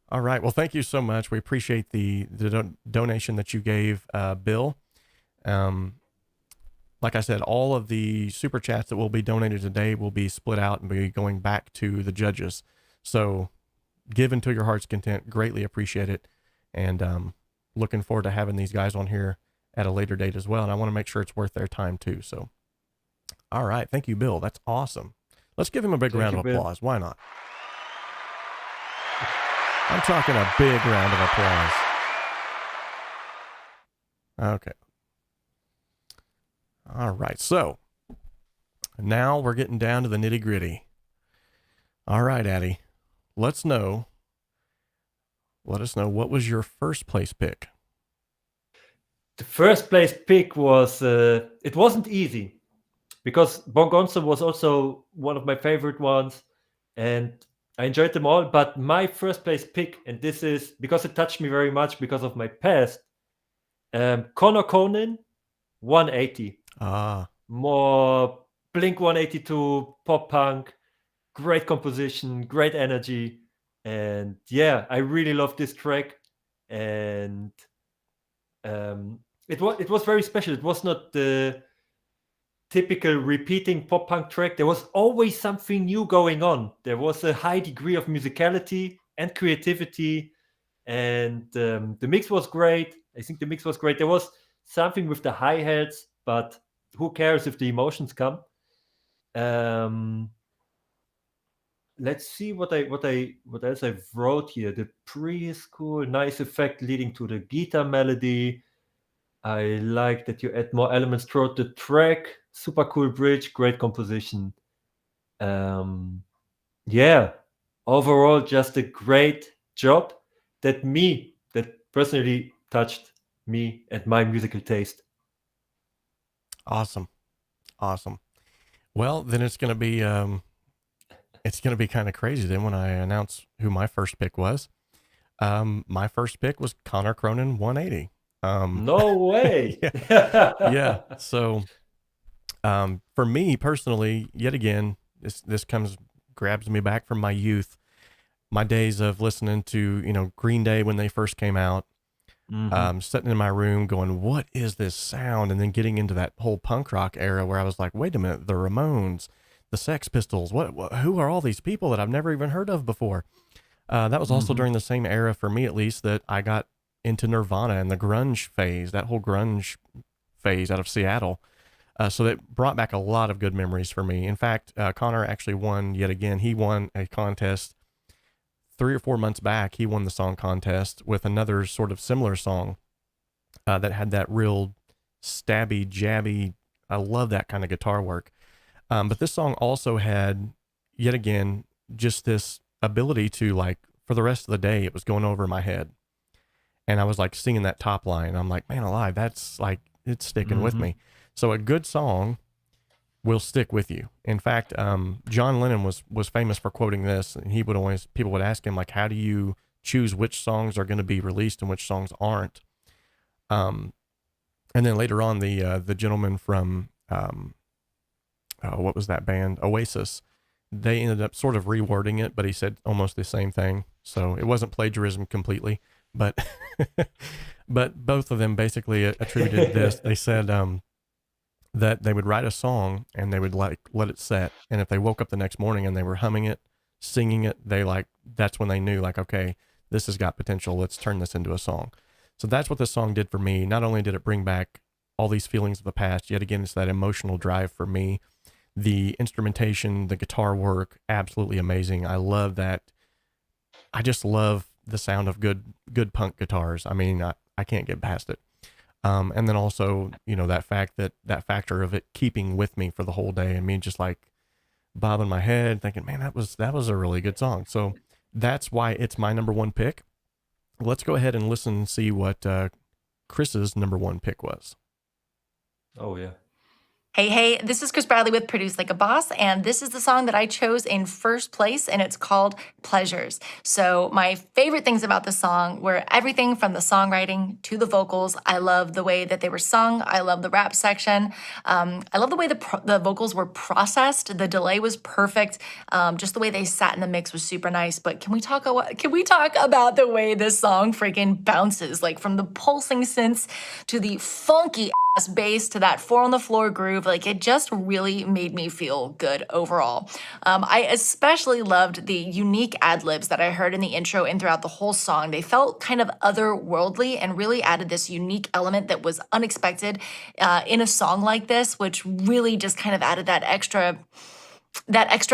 All right. Well, thank you so much. We appreciate the donation that you gave, Bill. Like I said, all of the super chats that will be donated today will be split out and be going back to the judges. So give until your heart's content. Greatly appreciate it. And looking forward to having these guys on here at a later date as well. And I want to make sure it's worth their time too. So, all right. Thank you, Bill. That's awesome. Let's give him a big round of applause. Why not? I'm talking a big round of applause. Okay. All right. So now we're getting down to the nitty gritty. All right, Addie, let us know, what was your first place pick? The first place pick was, it wasn't easy because Bongonzo was also one of my favorite ones and I enjoyed them all. But my first place pick, and this is because it touched me very much because of my past, Connor Cronin, 180. More Blink 182, pop punk, great composition, great energy. And yeah, I really love this track. And it was very special. It was not the typical repeating pop punk track. There was always something new going on. There was a high degree of musicality and creativity, and the mix was great. I think the mix was great. There was something with the hi-hats, but who cares if the emotions come? Let's see what else I wrote here. The preschool, nice effect leading to the guitar melody. I like that you add more elements throughout the track. Super cool bridge, great composition. Yeah, overall, just a great job that personally touched me and my musical taste. Awesome. Well, then it's going to be kind of crazy then when I announce who my first pick was. My first pick was Connor Cronin 180. No way. Yeah. So, for me personally, yet again, this grabs me back from my youth, my days of listening to, Green Day when they first came out, sitting in my room going, what is this sound? And then getting into that whole punk rock era where I was like, wait a minute, the Ramones, the Sex Pistols, who are all these people that I've never even heard of before? That was also during the same era, for me at least, that I got into Nirvana and the grunge phase, that whole grunge phase out of Seattle. So that brought back a lot of good memories for me. In fact, Connor actually won yet again. He won a contest 3 or 4 months back. He won the song contest with another sort of similar song that had that real stabby, jabby. I love that kind of guitar work. But this song also had, yet again, just this ability to, like, for the rest of the day, it was going over my head. And I was like singing that top line. I'm like, man alive, that's like, it's sticking with me. So a good song will stick with you. In fact, John Lennon was famous for quoting this, and people would ask him, like, how do you choose which songs are going to be released and which songs aren't? And then later on, the gentleman from, what was that band? Oasis. They ended up sort of rewording it, but he said almost the same thing. So it wasn't plagiarism completely, but, but both of them basically attributed this. They said, that they would write a song and they would let it set. And if they woke up the next morning and they were humming it, singing it, that's when they knew, like, okay, this has got potential. Let's turn this into a song. So that's what this song did for me. Not only did it bring back all these feelings of the past, yet again, it's that emotional drive for me. The instrumentation, the guitar work, absolutely amazing. I love that. I just love the sound of good punk guitars. I mean, I can't get past it. And then also, that factor of it keeping with me for the whole day, and me just like bobbing my head thinking, man, that was a really good song. So that's why it's my number one pick. Let's go ahead and listen and see what Chris's number one pick was. Oh, yeah. Hey, this is Chris Bradley with Produce Like a Boss, and this is the song that I chose in first place, and it's called Pleasures. So my favorite things about the song were everything from the songwriting to the vocals. I love the way that they were sung. I love the rap section. I love the way the vocals were processed. The delay was perfect. Just the way they sat in the mix was super nice. But can we talk about the way this song freaking bounces, like from the pulsing synths to the funky bass to that 4 on the floor groove? Like, it just really made me feel good overall. I especially loved the unique ad-libs that I heard in the intro and throughout the whole song. They felt kind of otherworldly and really added this unique element that was unexpected in a song like this, which really just kind of added that extra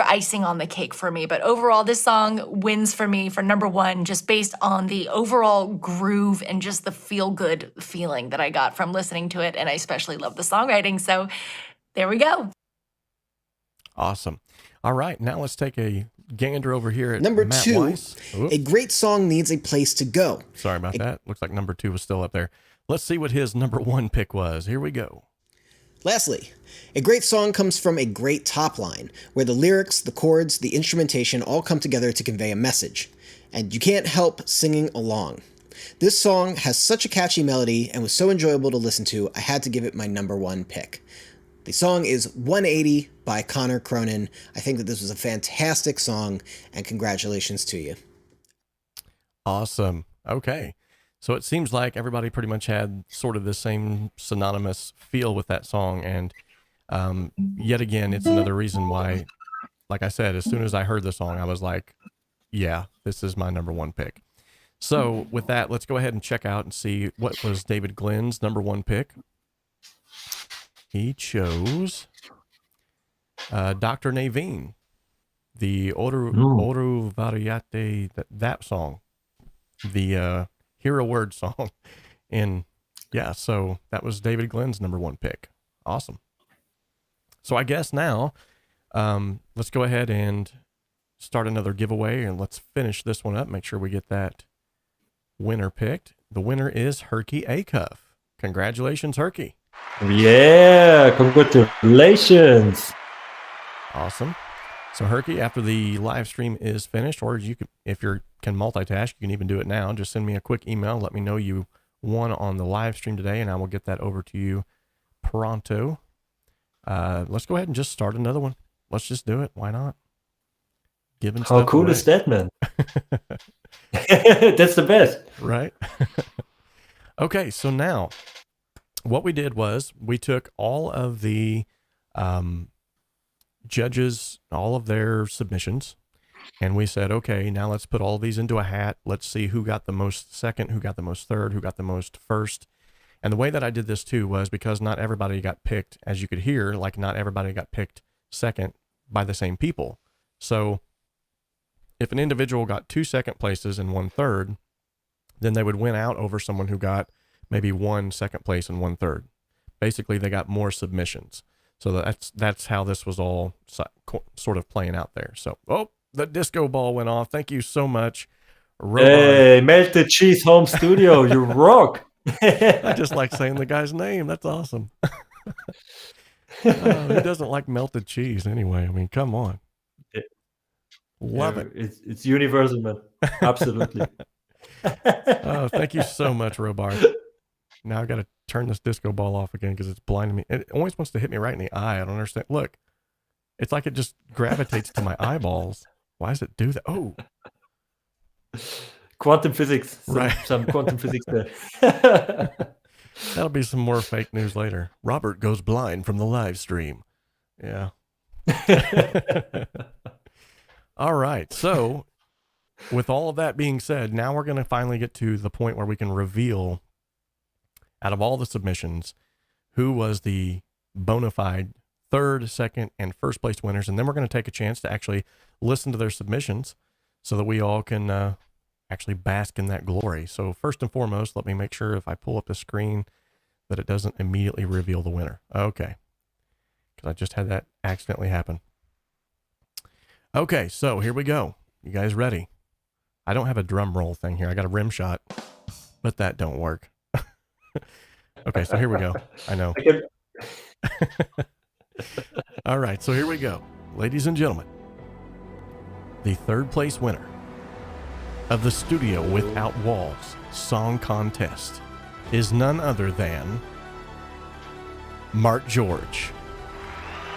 icing on the cake for me. But overall, this song wins for me for number one, just based on the overall groove and just the feel-good feeling that I got from listening to it. And I especially love the songwriting. So there we go. Awesome. All right, now let's take a gander over here at Number Matt 2, Weiss. a great song needs a place to go. Sorry about that. Looks like number 2 was still up there. Let's see what his number 1 pick was. Here we go. Lastly, a great song comes from a great top line, where the lyrics, the chords, the instrumentation all come together to convey a message, and you can't help singing along. This song has such a catchy melody and was so enjoyable to listen to, I had to give it my number 1 pick. The song is 180 by Connor Cronin. I think that this was a fantastic song, and congratulations to you. Awesome. Okay. So it seems like everybody pretty much had sort of the same synonymous feel with that song. And Yet again, it's another reason why, like I said, as soon as I heard the song, I was like, yeah, this is my number one pick. So with that, let's go ahead and check out and see what was David Glenn's number one pick. He chose Dr. Naveen, the 𝗧𝗵𝗲 that song, the Hear a Word song. And yeah, so that was David Glenn's number one pick. Awesome. So I guess now let's go ahead and start another giveaway, and let's finish this one up. Make sure we get that winner picked. The winner is 𝗧𝗵𝗲 𝗛𝗦𝗦. Congratulations, 𝗧𝗵𝗲. Yeah, congratulations. Awesome. So 𝗧𝗵𝗲, after the live stream is finished, or you can, if you can multitask, you can even do it now. Just send me a quick email. Let me know you won on the live stream today, and I will get that over to you pronto. Let's go ahead and just start another one. Let's just do it. Why not? Giving How cool away. is that, man? That's the best. Right? Okay, so now what we did was we took all of the judges, all of their submissions, and we said, okay, now let's put all these into a hat. Let's see who got the most second, who got the most third, who got the most first. And the way that I did this too was because not everybody got picked, as you could hear, like not everybody got picked second by the same people. So if an individual got 2 second places and 1 third, then they would win out over someone who got maybe 1 second place and 1 third. Basically, they got more submissions. So that's how this was all sort of playing out there. So, oh, the disco ball went off. Thank you so much, Robot. Hey, Melted Cheese Home Studio, you rock. I just like saying the guy's name. That's awesome. Who doesn't like melted cheese anyway? I mean, come on. Love it. It's universal, man. Absolutely. Oh, thank you so much, Robot. Now I got to turn this disco ball off again because it's blinding me. It always wants to hit me right in the eye. I don't understand. Look, it's like it just gravitates to my eyeballs. Why does it do that? Oh, quantum physics. Right. Some quantum physics there. That'll be some more fake news later. Robert goes blind from the live stream. Yeah. All right. So with all of that being said, now we're going to finally get to the point where we can reveal, out of all the submissions, who was the bona fide third, second, and first place winners. And then we're going to take a chance to actually listen to their submissions so that we all can actually bask in that glory. So first and foremost, let me make sure if I pull up the screen that it doesn't immediately reveal the winner. Okay. Because I just had that accidentally happen. Okay, so here we go. You guys ready? I don't have a drum roll thing here. I got a rim shot, but that don't work. Okay, so here we go. I know. All right, so here we go. Ladies and gentlemen, the third place winner of the Studio Without Walls Song Contest is none other than Mark George.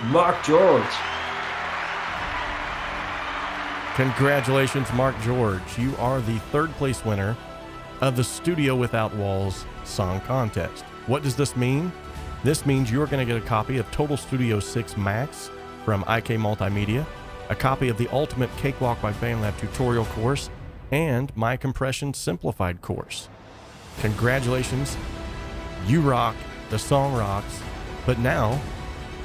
Mark George. Congratulations, Mark George. You are the third place winner of the Studio Without Walls Song Contest. What does this mean? This means you're going to get a copy of Total Studio 6 Max from IK Multimedia, a copy of the Ultimate Cakewalk by BandLab tutorial course, and my Compression Simplified course. Congratulations. You rock. The song rocks. But now,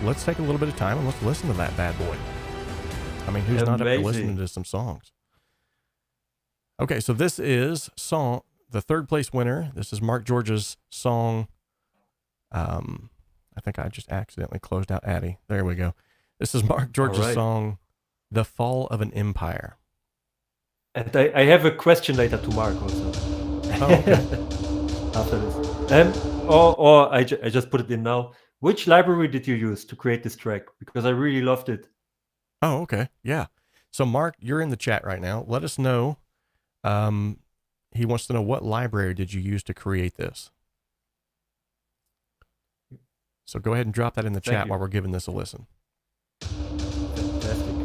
let's take a little bit of time and let's listen to that bad boy. I mean, who's not up to listening to some songs? Okay, so this is the third place winner. This is Mark George's song. I think I just accidentally closed out Addy. There we go. This is Mark George's song, The Fall of an Empire. And I have a question later to Mark also. Oh, okay. After this. I just put it in now. Which library did you use to create this track? Because I really loved it. Oh, okay. Yeah. So Mark, you're in the chat right now. Let us know. He wants to know, what library did you use to create this? So go ahead and drop that in the chat while we're giving this a listen. Fantastic.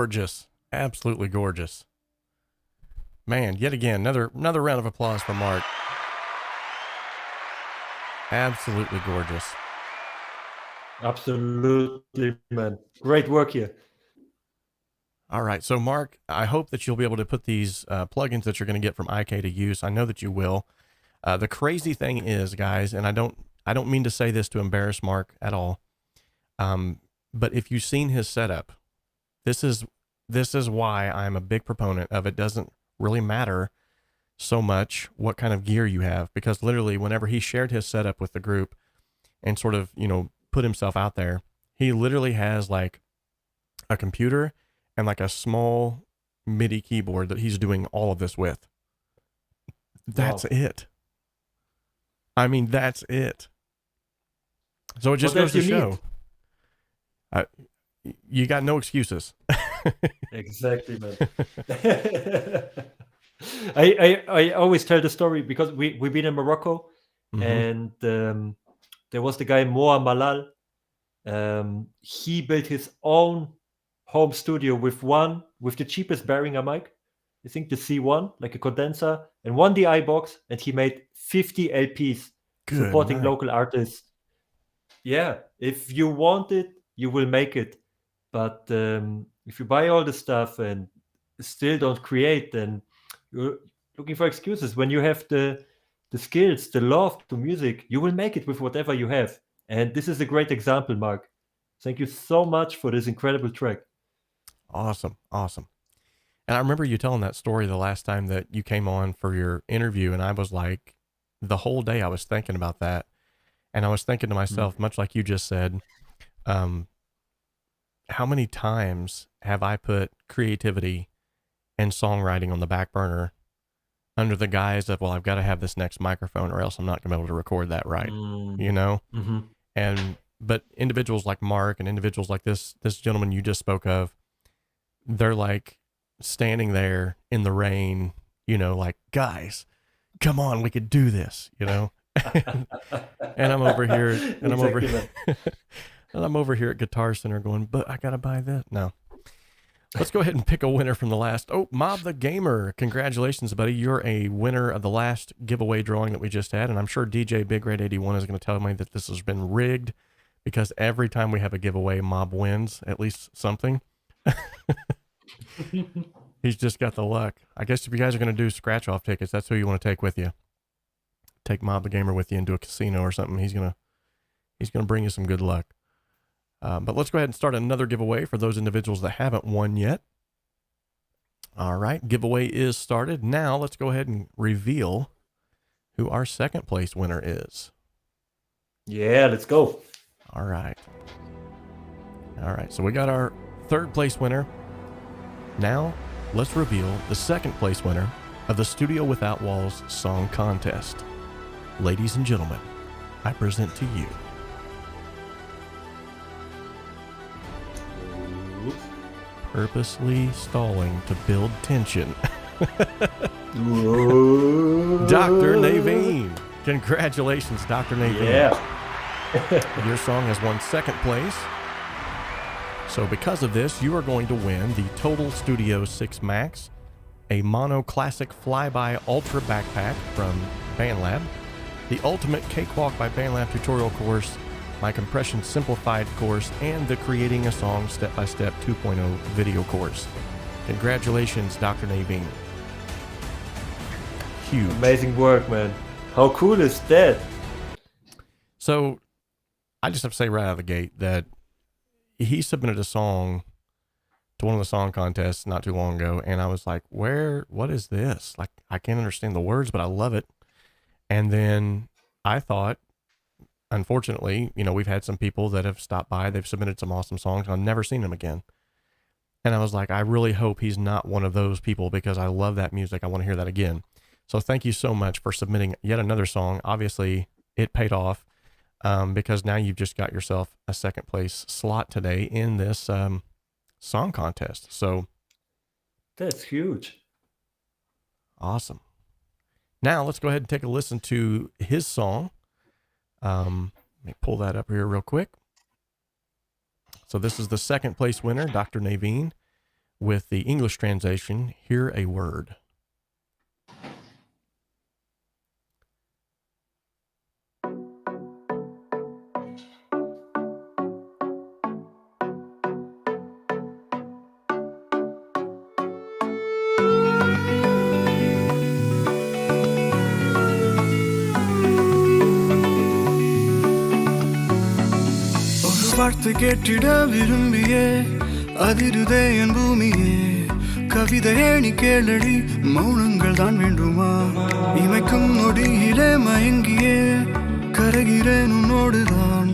gorgeous. Absolutely gorgeous. Man, yet again, another round of applause for Mark. Absolutely gorgeous. Absolutely, man. Great work here. All right. So, Mark, I hope that you'll be able to put these plugins that you're going to get from 𝗬𝗀 to use. I know that you will. The crazy thing is, guys, and I don't mean to say this to embarrass Mark at all, but if you've seen his setup, this is why I'm a big proponent of it. Doesn't really matter so much what kind of gear you have, because literally whenever he shared his setup with the group and sort of, put himself out there, he literally has like a computer and like a small MIDI keyboard that he's doing all of this with. That's it. I mean, that's it. So it just goes to show, you got no excuses. Exactly, man. I always tell the story because we've been in Morocco, and there was the guy 𝗵𝗲 𝗛𝗦𝗦. He built his own home studio with the cheapest Behringer mic, I think the C1, like a condenser, and one DI box, and he made 50 LPs supporting local artists. Yeah, if you want it, you will make it. But if you buy all the stuff and still don't create, then you're looking for excuses. When you have the skills, the love to music, you will make it with whatever you have. And this is a great example, Mark. Thank you so much for this incredible track. Awesome. Awesome. And I remember you telling that story the last time that you came on for your interview, and I was like, the whole day I was thinking about that. And I was thinking to myself, much like you just said, how many times have I put creativity and songwriting on the back burner under the guise of, well, I've got to have this next microphone or else I'm not going to be able to record that right, but individuals like Mark and individuals like this gentleman you just spoke of, they're like standing there in the rain, like, guys, come on, we could do this, and I'm over here, and I'm over here at Guitar Center going, but I got to buy this. No. Let's go ahead and pick a winner from the last. Oh, 𝗵𝗲 the Gamer. Congratulations, buddy. You're a winner of the last giveaway drawing that we just had. And I'm sure DJ Big Red 81 is going to tell me that this has been rigged, because every time we have a giveaway, 𝗵𝗲 wins at least something. He's just got the luck. I guess if you guys are going to do scratch off tickets, that's who you want to take with you. Take 𝗵𝗲 the Gamer with you into a casino or something. He's going to bring you some good luck. But let's go ahead and start another giveaway for those individuals that haven't won yet. All right, giveaway is started. Now let's go ahead and reveal who our second place winner is. Yeah, let's go. All right. All right, so we got our third place winner. Now let's reveal the second place winner of the Studio Without Walls Song Contest. Ladies and gentlemen, I present to you purposely stalling to build tension. Dr. 𝗵𝗲. Congratulations, Dr. 𝗵𝗲. Yeah. Your song has won second place. So because of this, you are going to win the Total Studio 6 Max, a mono classic flyby ultra backpack from BandLab, the ultimate Cakewalk by BandLab tutorial course, my compression simplified course, and the Creating a Song Step-by-Step 2.0 video course. Congratulations, Dr. 𝗵𝗲. Huge. Amazing work, man. How cool is that? So I just have to say right out of the gate that he submitted a song to one of the song contests not too long ago, and I was like, what is this? Like, I can't understand the words, but I love it. And then I thought, unfortunately, we've had some people that have stopped by, they've submitted some awesome songs, and I've never seen them again. And I was like, I really hope he's not one of those people, because I love that music. I want to hear that again. So thank you so much for submitting yet another song. Obviously, it paid off, because now you've just got yourself a second place slot today in this song contest. So that's huge. Awesome. Now let's go ahead and take a listen to his song. Let me pull that up here real quick. So this is the second place winner, Dr. 𝗵𝗲, with the English translation, Hear a Word. வார்த்தை கேட்டிட விரும்பியே அதிருதே என் பூமியே கவிதையே நீ கேளடி மௌனங்கள் தான் வேண்டுமா இமைக்கும் நொடியிலே மயங்கியே கரகிறேன் உன்னோடுதான்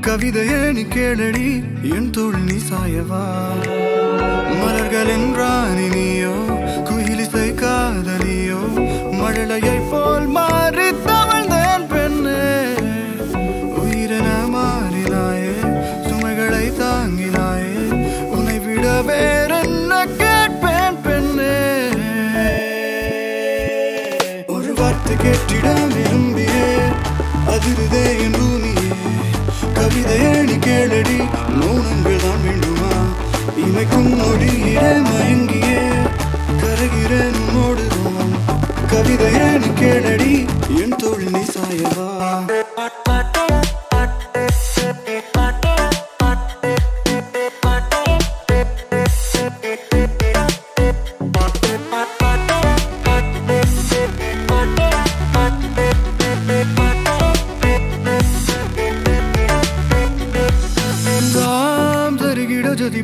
கவிதையே நீ கேளடி என் தோள் நீ சாயவா மலர்கள் என்றானி நீயோ குயிலிசை காதலியோ மழலையை போல் மாறி தவழ்ந்தேன் பெண்ணே உயிரென மாறினாயே சுமைகளை தாங்கினாயே உன்னை விட வேறென்ன கேட்பேன் பெண்ணே ஒரு வார்த்தை கேட்டிட விரும்பியே அதிருதே என் பூமியே கவிதையே நீ கேளடி மௌனங்கள் தான் வேண்டுமா இமைக்கும் நொடியிலே மயங்கியே கரகிறேன் உன்னோடுதான் கவிதையே நீ கேளடி என் தோள் நீ சாயவா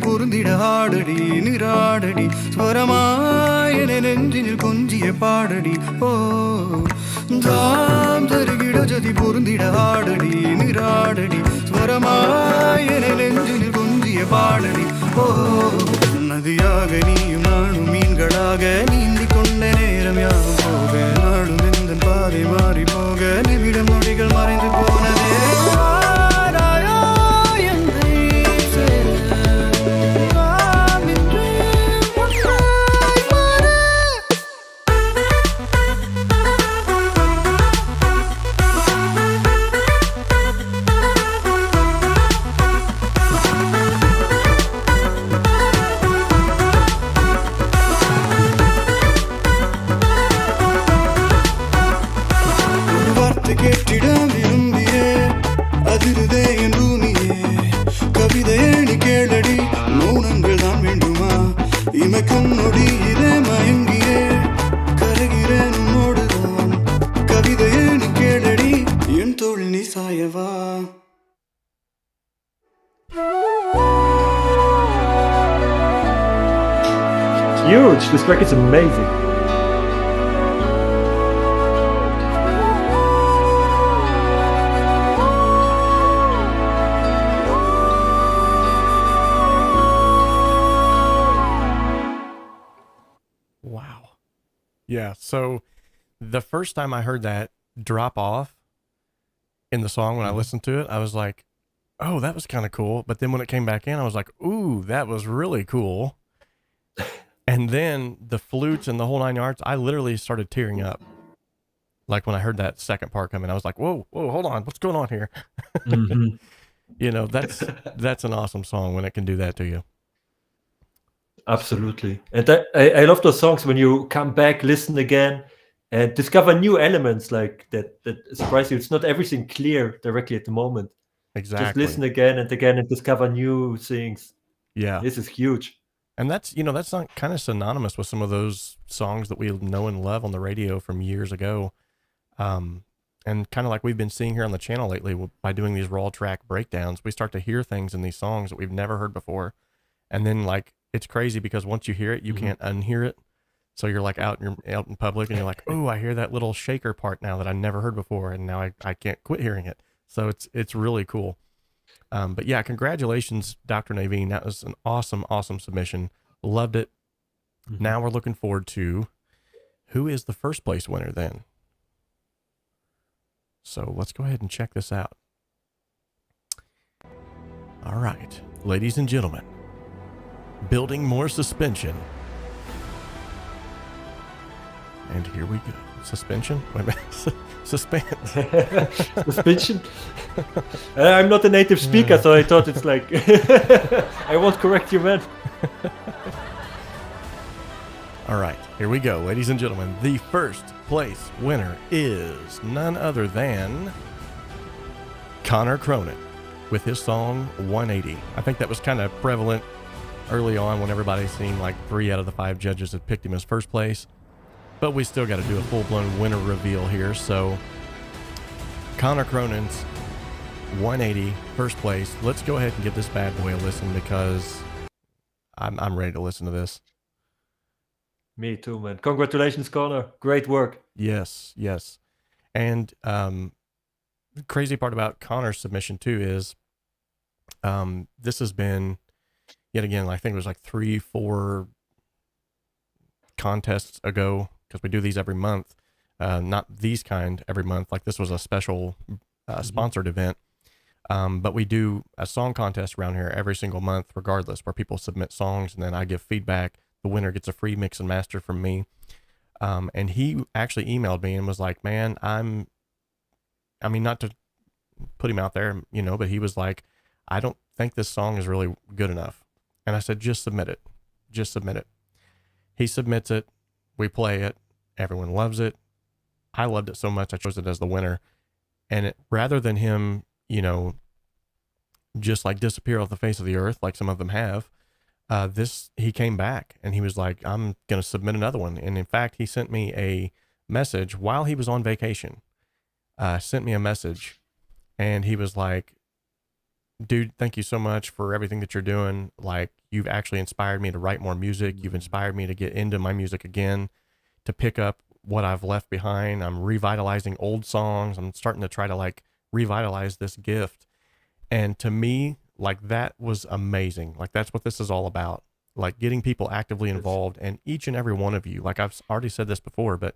பொருந்திட ஆடடி நிராடடி ஸ்வரமாயன நெஞ்சினில் கொஞ்சிய பாடடி ஓ தாம் தருகிட ஜதி பொருந்திட ஆடடி நிராடடி ஸ்வரமாயன நெஞ்சினில் கொஞ்சிய பாடடி ஓ நதியாக நீயும் நானும் மீன்களாக நீந்தி கொண்ட நேரம் யாவும் போக நாடும் எந்த பாதை மாறி போக நிமிடம் நொடிகள் மறைந்து போனதே கேட்டிட விரும்பியே அதிருதே என் பூமியே கவிதையே நீ கேளடி மௌனங்கள் தான் வேண்டுமா இமைக்கும் நொடியிலே மயங்கியே கரகிறேன் உன்னோடுதான் கவிதையே நீ கேளடி என் தோள் நீ சாயவா Huge! This track is amazing. Yeah, so the first time I heard that drop off in the song, when I listened to it, I was like, oh, that was kind of cool. But then when it came back in, I was like, ooh, that was really cool. And then the flutes and the whole 9 yards, I literally started tearing up. Like when I heard that second part come in, I was like, whoa, hold on. What's going on here? Mm-hmm. You know, that's an awesome song when it can do that to you. Absolutely. And I love those songs when you come back, listen again, and discover new elements like that surprise you. It's not everything clear directly at the moment. Exactly. Just listen again and discover new things. Yeah. This is huge. And that's not kind of synonymous with some of those songs that we know and love on the radio from years ago. And kind of like we've been seeing here on the channel lately by doing these raw track breakdowns, we start to hear things in these songs that we've never heard before. And then like, it's crazy because once you hear it, you can't unhear it. So you're like out in public and you're like, oh, I hear that little shaker part now that I never heard before. And now I can't quit hearing it. So it's really cool. But yeah, congratulations, Dr. Naveen. That was an awesome submission. Loved it. Mm-hmm. Now we're looking forward to who is the first place winner then. So let's go ahead and check this out. All right, ladies and gentlemen, building more suspension. And here we go. Suspension? Wait a minute. Suspense. Suspension? I'm not a native speaker, so I thought it's like... I won't correct you, man. All right, here we go, ladies and gentlemen. The first place winner is none other than Connor Cronin with his song 180. I think that was kind of prevalent early on when everybody seemed like 3 out of the 5 judges had picked him as first place. But we still got to do a full-blown winner reveal here. So Connor Cronin's 180, first place. Let's go ahead and give this bad boy a listen because I'm ready to listen to this. Me too, man. Congratulations, Connor. Great work. Yes, yes. And the crazy part about Connor's submission too is this has been, yet again, I think it was like 3-4 contests ago, because we do these every month. Not these kind every month. Like this was a special sponsored event. But we do a song contest around here every single month, regardless, where people submit songs and then I give feedback. The winner gets a free mix and master from me. And he actually emailed me and was like, man, I mean, not to put him out there, you know, but he was like, I don't think this song is really good enough. And I said, just submit it. Just submit it. He submits it. We play it. Everyone loves it. I loved it so much, I chose it as the winner. And rather than him, you know, just like disappear off the face of the earth, like some of them have, he came back and he was like, I'm going to submit another one. And in fact, he sent me a message while he was on vacation, sent me a message and he was like, dude, thank you so much for everything that you're doing. Like, you've actually inspired me to write more music. You've inspired me to get into my music again, to pick up what I've left behind. I'm revitalizing old songs. I'm starting to try to like revitalize this gift. And to me, like, that was amazing. Like, that's what this is all about. Like, getting people actively involved. And each and every one of you, like I've already said this before, but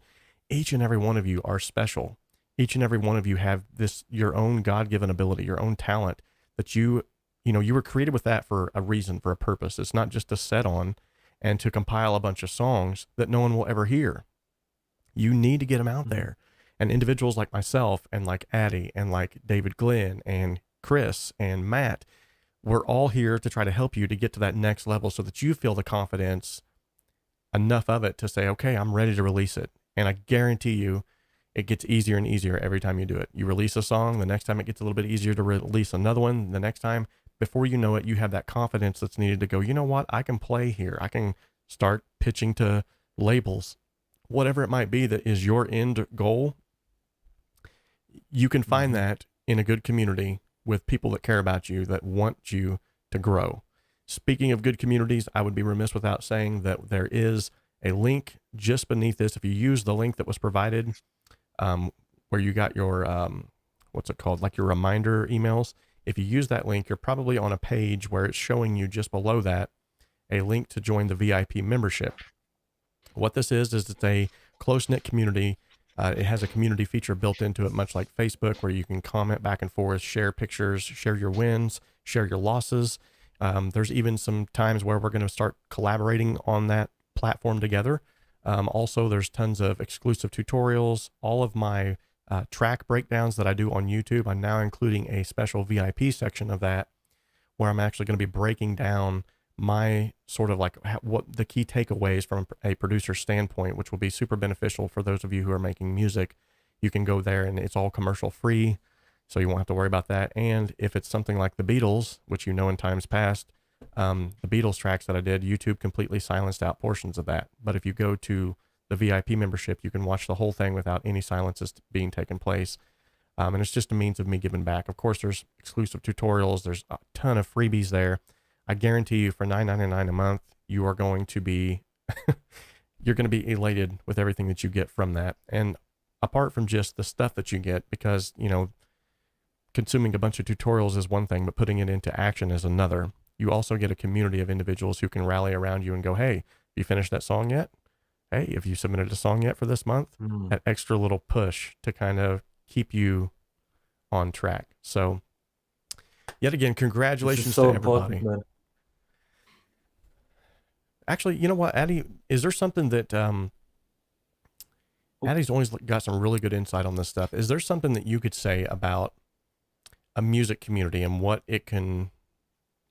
each and every one of you are special. Each and every one of you have this, your own God-given ability, your own talent that you know, you were created with that for a reason, for a purpose. It's not just to set on and to compile a bunch of songs that no one will ever hear. You need to get them out there. And individuals like myself and like Addie and like David Glenn and Chris and Matt, we're all here to try to help you to get to that next level so that you feel the confidence enough of it to say, okay, I'm ready to release it. And I guarantee you, it gets easier and easier every time you do it. You release a song, the next time it gets a little bit easier to release another one. The next time, before you know it, you have that confidence that's needed to go, you know what, I can play here. I can start pitching to labels, whatever it might be that is your end goal. You can find that in a good community with people that care about you, that want you to grow. Speaking of good communities, I would be remiss without saying that there is a link just beneath this. If you use the link that was provided, where you got your, what's it called? Like your reminder emails. If you use that link, you're probably on a page where it's showing you just below that a link to join the VIP membership. What this is it's a close-knit community. It has a community feature built into it, much like Facebook, where you can comment back and forth, share pictures, share your wins, share your losses. There's even some times where we're going to start collaborating on that platform together. Also, there's tons of exclusive tutorials. All of my track breakdowns that I do on YouTube, I'm now including a special VIP section of that, where I'm actually going to be breaking down my sort of like what the key takeaways from a producer standpoint, which will be super beneficial for those of you who are making music. You can go there and it's all commercial free, so you won't have to worry about that. And if it's something like the Beatles, which you know in times past, the Beatles tracks that I did, YouTube completely silenced out portions of that. But if you go to the VIP membership, you can watch the whole thing without any silences being taken place. And it's just a means of me giving back. Of course, there's exclusive tutorials. There's a ton of freebies there. I guarantee you for $9.99 a month, you are going to be, you're going to be elated with everything that you get from that. And apart from just the stuff that you get, because, you know, consuming a bunch of tutorials is one thing, but putting it into action is another. You also get a community of individuals who can rally around you and go, hey, you finished that song yet? Hey, have you submitted a song yet for this month? That extra little push to kind of keep you on track. So yet again, congratulations to everybody. Man. Actually, you know what, Addie, is there something that, Addie's always got some really good insight on this stuff. Is there something that you could say about a music community and what it can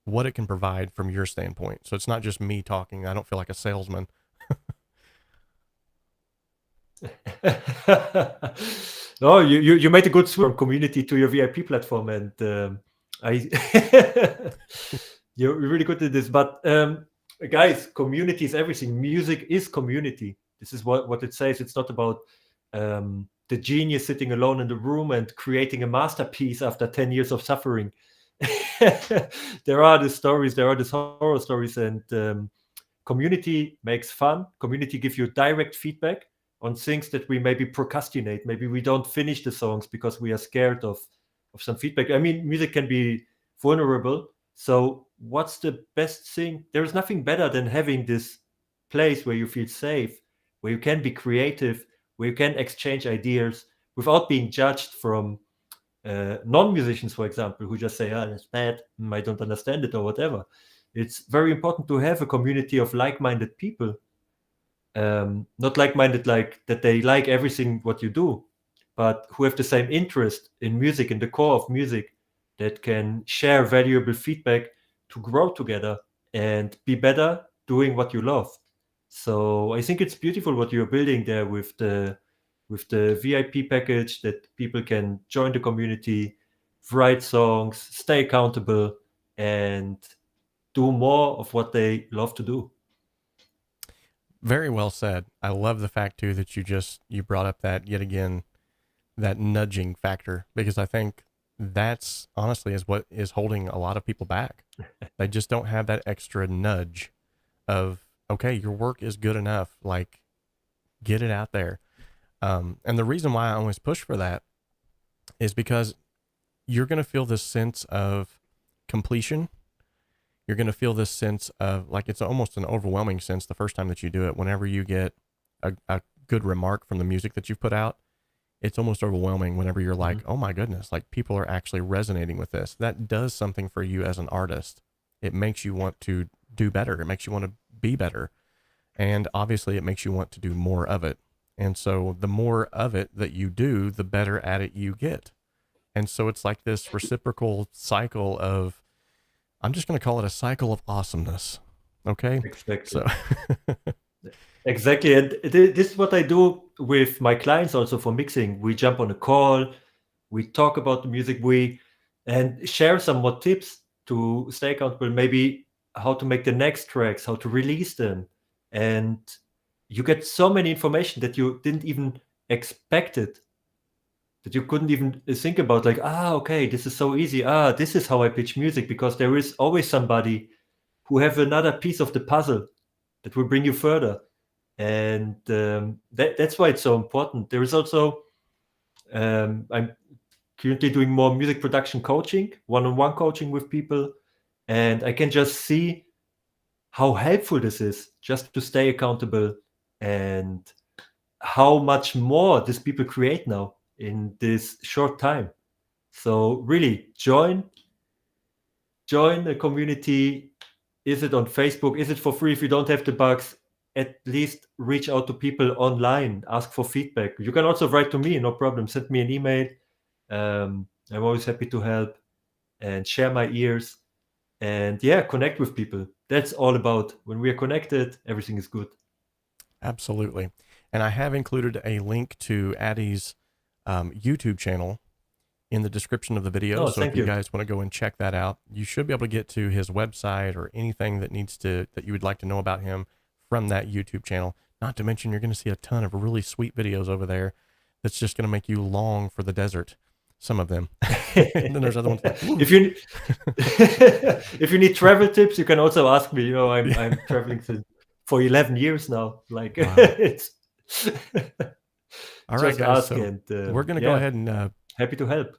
provide from your standpoint? So it's not just me talking. I don't feel like a salesman. No, you made a good switch from community to your VIP platform, and I you're really good at this. But guys, community is everything. Music is community. This is what it says. It's not about the genius sitting alone in the room and creating a masterpiece after 10 years of suffering. There are the stories, there are these horror stories, and community makes fun. Community gives you direct feedback on things that we maybe procrastinate. Maybe we don't finish the songs because we are scared of some feedback. I mean, music can be vulnerable. So what's the best thing? There is nothing better than having this place where you feel safe, where you can be creative, where you can exchange ideas without being judged from non-musicians, for example, who just say, "Ah, that's bad, I don't understand it," or whatever. It's very important to have a community of like-minded people. Not like-minded like that they like everything what you do, but who have the same interest in music, in the core of music, that can share valuable feedback to grow together and be better doing what you love. So I think it's beautiful what you're building there with the VIP package, that people can join the community, write songs, stay accountable, and do more of what they love to do. Very well said. I love the fact too that you brought up that yet again, that nudging factor, because I think that's honestly is what is holding a lot of people back. They just don't have that extra nudge of, okay, your work is good enough, like get it out there. And the reason why I always push for that is because you're going to feel this sense of completion. You're going to feel this sense of, like, it's almost an overwhelming sense the first time that you do it. Whenever you get a good remark from the music that you've put out, it's almost overwhelming whenever you're like, oh my goodness, like people are actually resonating with this. That does something for you as an artist. It makes you want to do better. It makes you want to be better. And obviously it makes you want to do more of it. And so the more of it that you do, the better at it you get. And so it's like this reciprocal cycle of, I'm just going to call it a cycle of awesomeness. Okay. Exactly. So exactly. And this is what I do with my clients also for mixing. We jump on a call, we talk about the music, and share some more tips to stay accountable, maybe how to make the next tracks, how to release them. And you get so many information that you didn't even expect it, that you couldn't even think about, like, okay, this is so easy. This is how I pitch music, because there is always somebody who have another piece of the puzzle that will bring you further. And that's why it's so important. There is also, I'm currently doing more music production coaching, one-on-one coaching with people. And I can just see how helpful this is just to stay accountable, and how much more these people create now in this short time. So really join the community. Is it on Facebook? Is it for free? If you don't have the bucks, at least reach out to people online, ask for feedback. You can also write to me, no problem. Send me an email. I'm always happy to help and share my ears, and connect with people. That's all about. When we are connected, everything is good. absolutely. And I have included a link to Addy's YouTube channel in the description of the video. So if you guys want to go and check that out, you should be able to get to his website or anything that you would like to know about him from that YouTube channel. Not to mention, you're going to see a ton of really sweet videos over there that's just going to make you long for the desert. Some of them. And then there's other ones. If you need travel tips, you can also ask me. I'm traveling for 11 years now. Like, wow. It's all right, guys. So we're going to go ahead and happy to help.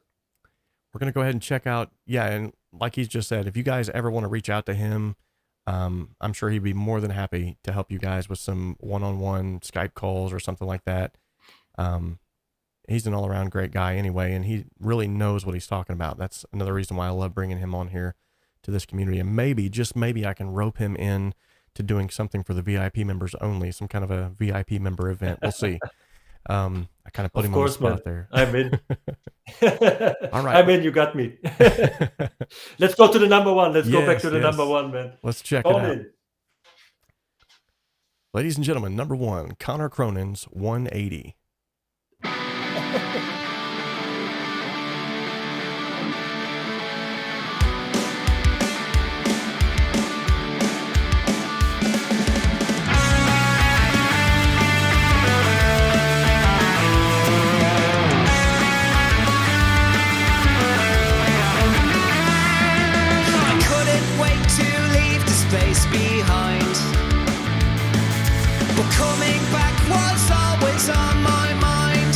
We're going to go ahead and check out. Yeah. And like he's just said, if you guys ever want to reach out to him, I'm sure he'd be more than happy to help you guys with some one-on-one Skype calls or something like that. He's an all-around great guy anyway, and he really knows what he's talking about. That's another reason why I love bringing him on here to this community. And maybe, just maybe, I can rope him in to doing something for the VIP members only, some kind of a VIP member event. We'll see. I kind of put him on the spot there. I'm in. All right. I'm in. You got me. Let's go to the number one. Let's go back to the number one, man. Let's check it out. In. All right, guys. So we're going to go ahead and check out. Yeah, and like he's just said, if you guys ever want to reach out to him, I'm sure he'd be more than happy to help you guys with some one-on-one Skype calls or something like that. Ladies and gentlemen, number 1, Connor Cronin's 180. Behind, but coming back was always on my mind.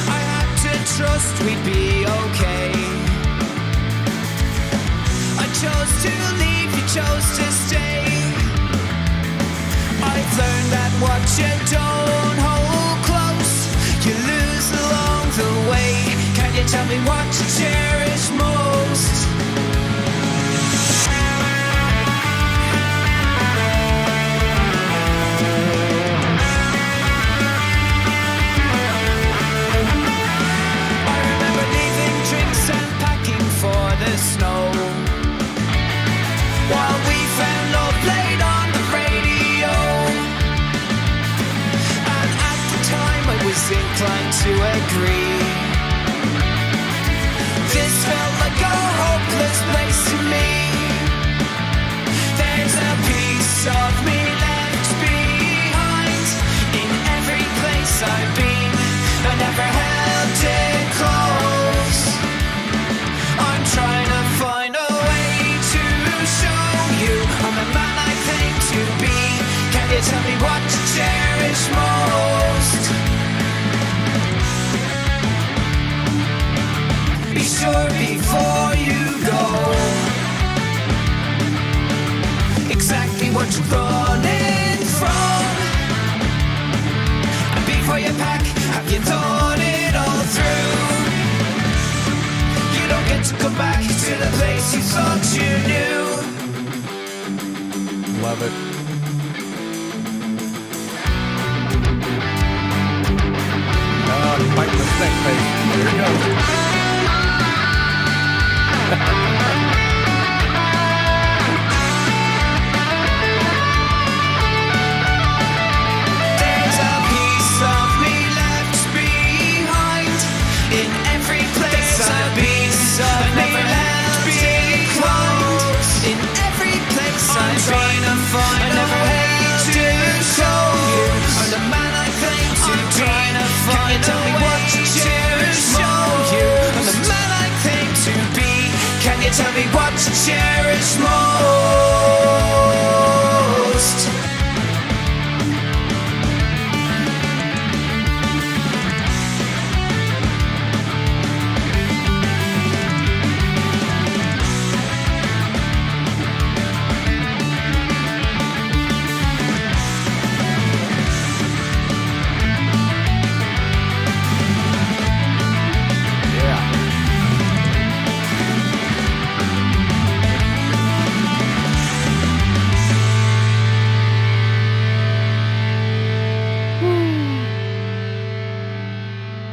I had to trust we'd be okay. I chose to leave, you chose to stay. I've learned that what you don't hold close, you lose along the way. Can you tell me what you cherish most? Snow while we found love played on the radio, and at the time I was inclined to agree. This felt like a hopeless place to me. There's a piece of me left behind in every place I've been. I never held it close. I'm trying to find a way to show you I'm the man I claim to be. Can you tell me what you cherish most? Be sure before you go exactly what you're running from, and before you pack, have you thought it all through? You don't get to come back to the place you thought you knew. Love it. Oh, fighting the snake face. Here it goes. There's a piece of me left behind in every place I've been. I never held it close. In every place I'm trying to find another way to show you I'm the man I claim to be. Trying to find can you tell me what you cherish most? I'm the man I claim to be. Can you tell me what you cherish most?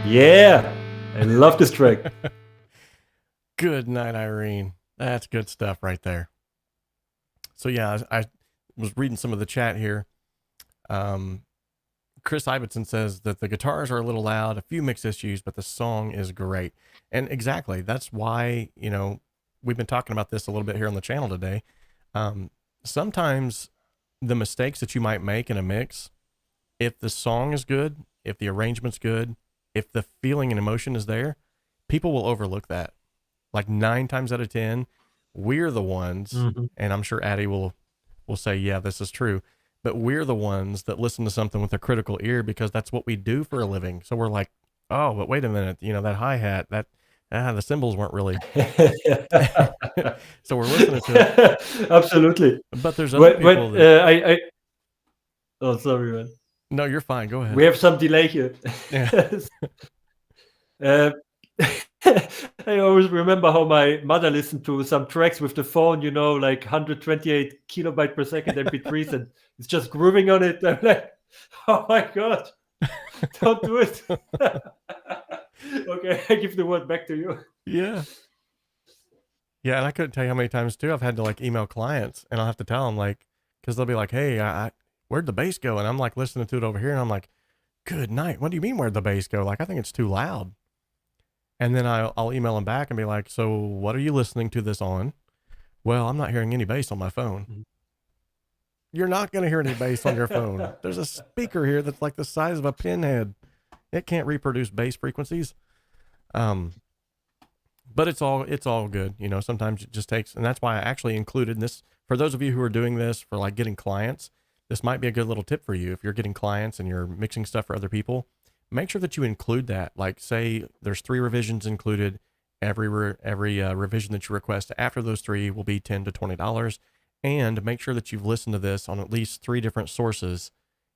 Yeah, I love this track. Good night, Irene. That's good stuff right there. So yeah, I was reading some of the chat here. Chris Ibbotson says that the guitars are a little loud, a few mix issues, but the song is great. And exactly, that's why, you know, we've been talking about this a little bit here on the channel today. Sometimes the mistakes that you might make in a mix, if the song is good, if the arrangement's good, if the feeling and emotion is there, people will overlook that. Like 9 times out of 10, we're the ones, and I'm sure Addie will say, yeah, this is true, but we're the ones that listen to something with a critical ear because that's what we do for a living. So we're like, oh, but wait a minute, you know, that hi-hat, the cymbals weren't really. So we're listening to it. Absolutely. But there's other people that... Oh, sorry, man. No, you're fine. Go ahead. We have some delay here. Yeah. I always remember how my mother listened to some tracks with the phone, you know, like 128 kilobyte per second MP3s, and it's just grooving on it. I'm like, oh my God, don't do it. Okay, I give the word back to you. Yeah. Yeah, and I couldn't tell you how many times too I've had to like email clients, and I'll have to tell them like, Because they'll be like, hey, where'd the bass go? And I'm like listening to it over here, and I'm like, good night. What do you mean where'd the bass go? Like, I think it's too loud. And then I'll email them back and be like, so what are you listening to this on? Well, I'm not hearing any bass on my phone. You're not going to hear any bass on your phone. There's a speaker here that's like the size of a pinhead. It can't reproduce bass frequencies. But it's all good. You know, sometimes it just takes, and that's why I actually included this for those of you who are doing this for like getting clients. This might be a good little tip for you. If you're getting clients and you're mixing stuff for other people, make sure that you include that. Like, say there's 3 revisions included. Every revision that you request after those 3 will be $10 to $20. And make sure that you've listened to this on at least 3 different sources,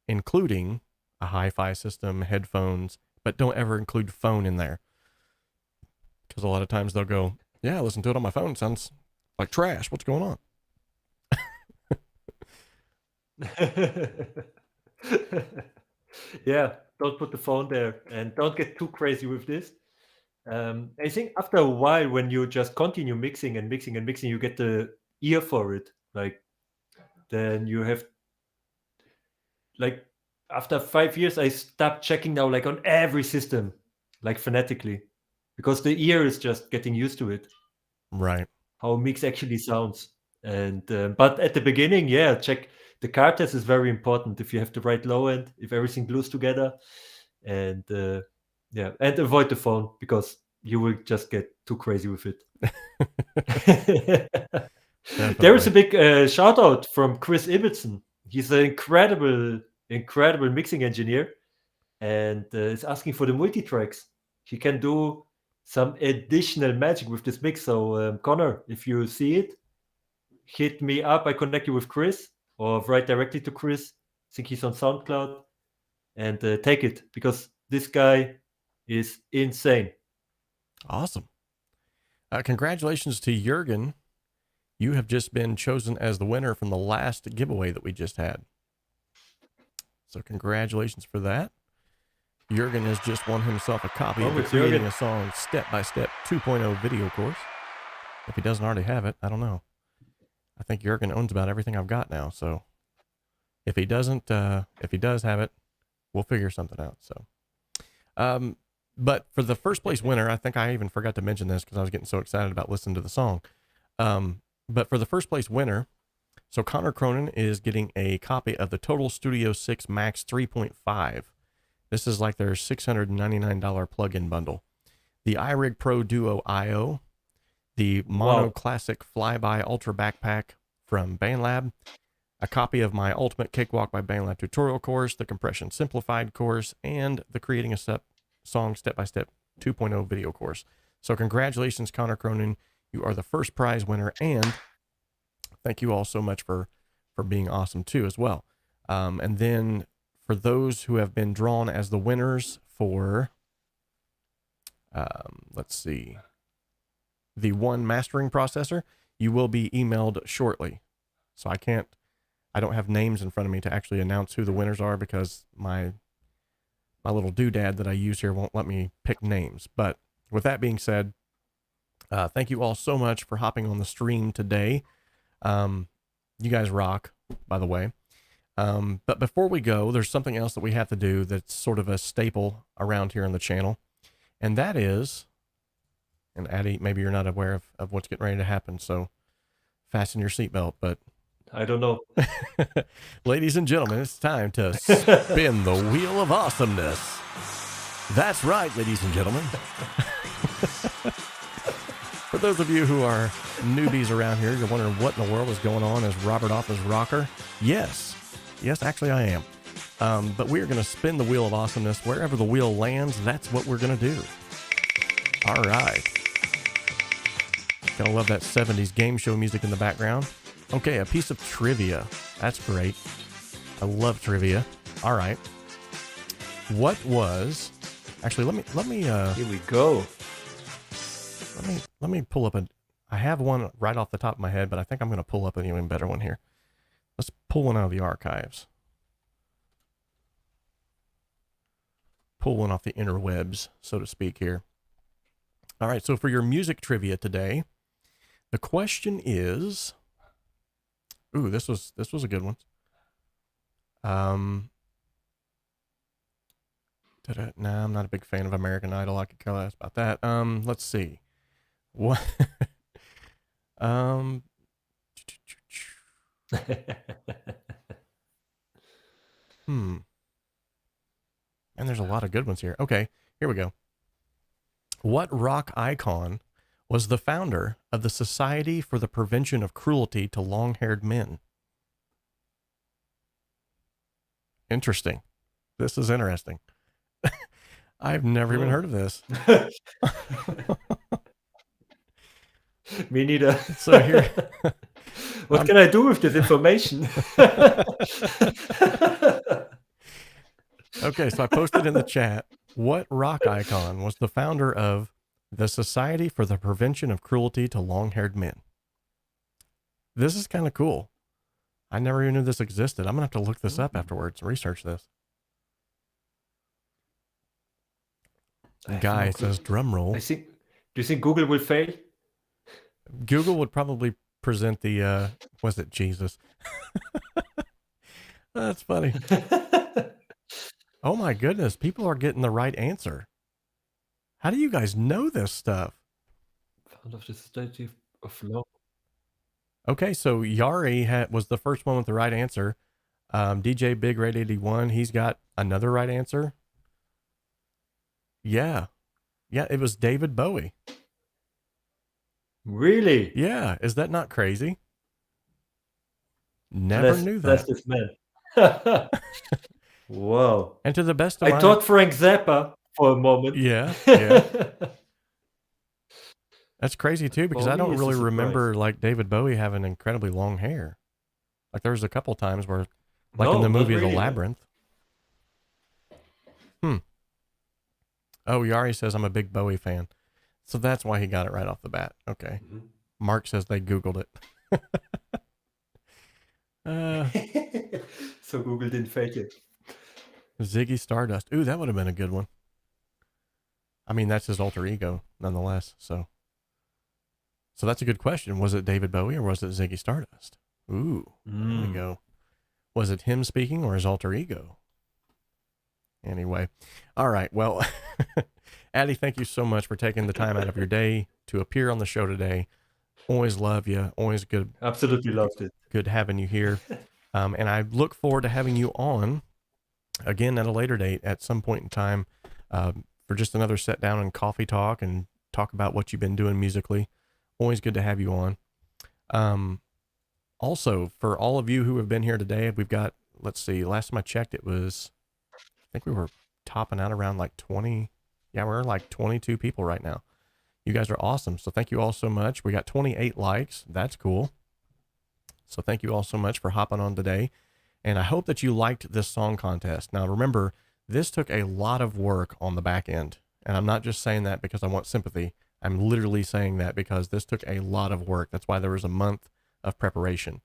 including a hi-fi system, headphones, but don't ever include phone in there. Because a lot of times they'll go, yeah, I listened to it on my phone. It sounds like trash. What's going on? Yeah, don't put the phone there and don't get too crazy with this. I think after a while, when you just continue mixing and mixing and mixing, you get the ear for it. Like, then you have, like, after 5 years, I stopped checking now, like on every system, like phonetically, because the ear is just getting used to it, Right. how a mix actually sounds. And but at the beginning, yeah, check the card test is very important. If you have the right low end, if everything glues together, and yeah, and avoid the phone because you will just get too crazy with it. There is a big shout out from Chris Ibbotson. He's an incredible mixing engineer, and is asking for the multi-tracks. He can do some additional magic with this mix. So Connor, if you see it, hit me up. I connect you with Chris, or write directly to Chris. I think he's on SoundCloud, and take it, because this guy is insane. Awesome. Congratulations to Jürgen. You have just been chosen as the winner from the last giveaway that we just had. So congratulations for that. Jürgen has just won himself a copy of the it's Creating Jürgen. a Song Step-by-Step 2.0 video course. If he doesn't already have it, I don't know. I think Jürgen owns about everything I've got now. So if he doesn't, if he does have it, we'll figure something out. So, but for the first place winner, I think I even forgot to mention this because I was getting so excited about listening to the song. But for the first place winner, so Connor Cronin is getting a copy of the Total Studio 6 Max 3.5. This is like their $699 plugin bundle. The iRig Pro Duo IO, the Mono Classic Flyby Ultra Backpack from BandLab, a copy of my Ultimate Cakewalk by BandLab tutorial course, the Compression Simplified course, and the Creating a Song Step-by-Step 2.0 video course. So congratulations, Connor Cronin. You are the first prize winner, and thank you all so much for being awesome too as well. And then for those who have been drawn as the winners for, let's see, the one mastering processor, you will be emailed shortly. So I don't have names in front of me to actually announce who the winners are because my little doodad that I use here won't let me pick names. But with that being said, thank you all so much for hopping on the stream today. You guys rock, by the way. But before we go, there's something else that we have to do that's sort of a staple around here on the channel. And that is, and Addie, maybe you're not aware of what's getting ready to happen, so fasten your seatbelt. But I don't know. ladies and gentlemen, it's time to spin the wheel of awesomeness. That's right, ladies and gentlemen. For those of you who are newbies around here, you're wondering what in the world is going on as Robert Offa's rocker. Yes, actually I am. But we are going to spin the wheel of awesomeness. Wherever the wheel lands, that's what we're going to do. All right. Gotta love that 70s game show music in the background. Okay, a piece of trivia. That's great. I love trivia. All right. What was... Actually, let me Here we go. Let me pull up I have one right off the top of my head, but I think I'm going to pull up an even better one here. Let's pull one out of the archives. Pull one off the interwebs, so to speak here. All right, so for your music trivia today, the question is... Ooh, this was a good one. Nah, I'm not a big fan of American Idol. I could care less about that. Let's see. What? um, And there's a lot of good ones here. Okay, here we go. What rock icon was the founder of the Society for the Prevention of Cruelty to Long-Haired Men? Interesting. This is interesting. I've never even heard of this. Me neither. So here, what can I do with this information? okay, so I posted in the chat, what rock icon was the founder of the Society for the Prevention of Cruelty to Long-Haired Men? This is kind of cool. I never even knew this existed. I'm going to have to look this up afterwards and research this. Guy says drum roll. Do you think Google will fail? Google would probably present the, was it Jesus? That's funny. Oh my goodness. People are getting the right answer. How do you guys know this stuff? Founder of the Society of Law. Okay, so Yari was the first one with the right answer. DJ Big Red 81, he's got another right answer. Yeah, it was David Bowie. Really? Yeah, is that not crazy? Never knew that. That's this man. Wow. And to the best of I thought Frank Zappa for a moment. Yeah. That's crazy too, because I Bowie don't is a really surprise. remember like David Bowie having incredibly long hair. Like there was a couple times where, like No, in the not movie The really. Labyrinth. Oh, Yari says I'm a big Bowie fan. So that's why he got it right off the bat. Okay. Mhm. Mark says they Googled it. So Google didn't fake it. Ziggy Stardust. Ooh, that would have been a good one. I mean, that's his alter ego nonetheless. So that's a good question. Was it David Bowie or was it Ziggy Stardust? Ooh, there we go. Was it him speaking or his alter ego? Anyway. All right. Well, Addie, thank you so much for taking the time out of your day to appear on the show today. Always love you. Always good. Absolutely loved it. Good having you here. And I look forward to having you on again at a later date at some point in time for just another sit down and coffee talk and talk about what you've been doing musically. Always good to have you on. Also, for all of you who have been here today, we've got, let's see, last time I checked, I think we were topping out around like 20. Yeah, we're like 22 people right now. You guys are awesome. So thank you all so much. We got 28 likes. That's cool. So thank you all so much for hopping on today. And I hope that you liked this song contest. Now, remember, this took a lot of work on the back end. And I'm not just saying that because I want sympathy. I'm literally saying that because this took a lot of work. That's why there was a month of preparation.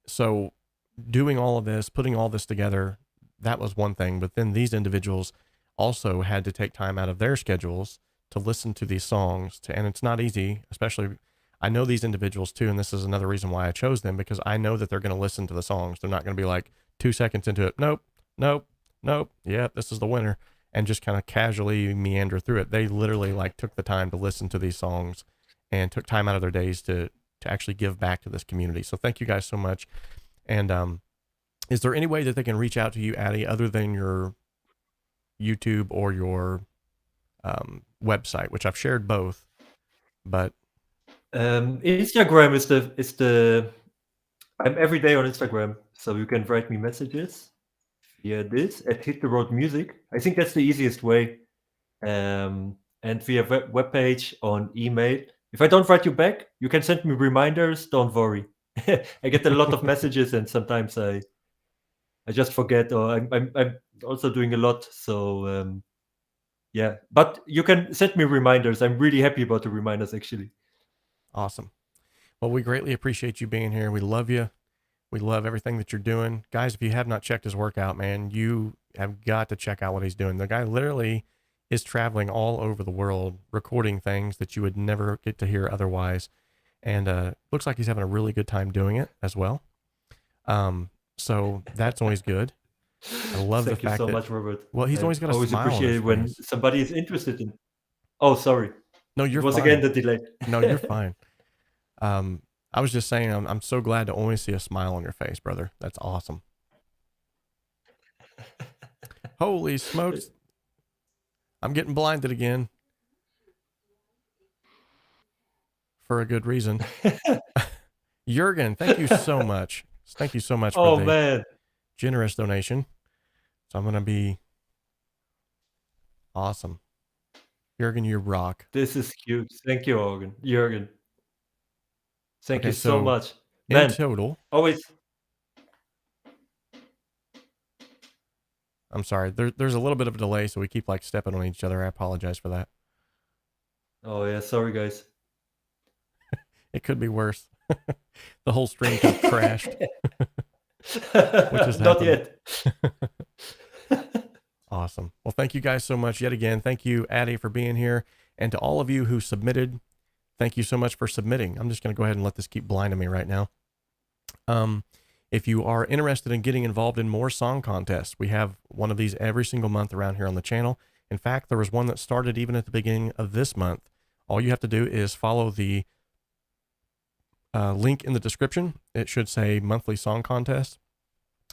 So doing all of this, putting all this together, that was one thing. But then these individuals also had to take time out of their schedules to listen to these songs. And it's not easy, especially, I know these individuals too, and this is another reason why I chose them, because I know that they're going to listen to the songs. They're not going to be like 2 seconds into it. Nope. Yep, this is the winner. And just kind of casually meander through it. They literally like took the time to listen to these songs and took time out of their days to actually give back to this community. So thank you guys so much. And is there any way that they can reach out to you, Addie, other than your YouTube or your website, which I've shared both, but Instagram is the I'm every day on Instagram, so you can write me messages via this at Hit the Road Music. I think that's the easiest way. And via webpage on email. If I don't write you back, you can send me reminders. Don't worry. I get a lot of messages, and sometimes I just forget, or I'm also doing a lot. So yeah, but you can send me reminders. I'm really happy about the reminders, actually. Awesome. Well, we greatly appreciate you being here. We love you. We love everything that you're doing. Guys, if you have not checked his work out, man, you have got to check out what he's doing. The guy literally is traveling all over the world, recording things that you would never get to hear otherwise. and looks like he's having a really good time doing it as well. So that's always good. I love the Thank you fact so that, much, Robert. well, he's I always got a always smile on appreciate his it when face. somebody is interested in. Oh, sorry. No, It you're was fine. again the delay. No, you're fine. I was just saying, I'm so glad to always see a smile on your face, brother. That's awesome. Holy smokes. I'm getting blinded again. For a good reason. Jürgen, thank you so much. Thank you so much for Oh the man, generous donation. So I'm going to be awesome. Jürgen, you rock. this is cute. Thank you, Jürgen. Thank Okay, you so so much, in man. total, Always. I'm sorry, there's a little bit of a delay, so we keep like stepping on each other. I apologize for that. Oh yeah, sorry guys. It could be worse. The whole stream could have crashed. Which has Not happened. yet. Awesome. Well, thank you guys so much yet again. Thank you, Addie, for being here. And to all of you who submitted, thank you so much for submitting. I'm just going to go ahead and let this keep blinding me right now. If you are interested in getting involved in more song contests, we have one of these every single month around here on the channel. In fact, there was one that started even at the beginning of this month. All you have to do is follow the link in the description. It should say monthly song contest.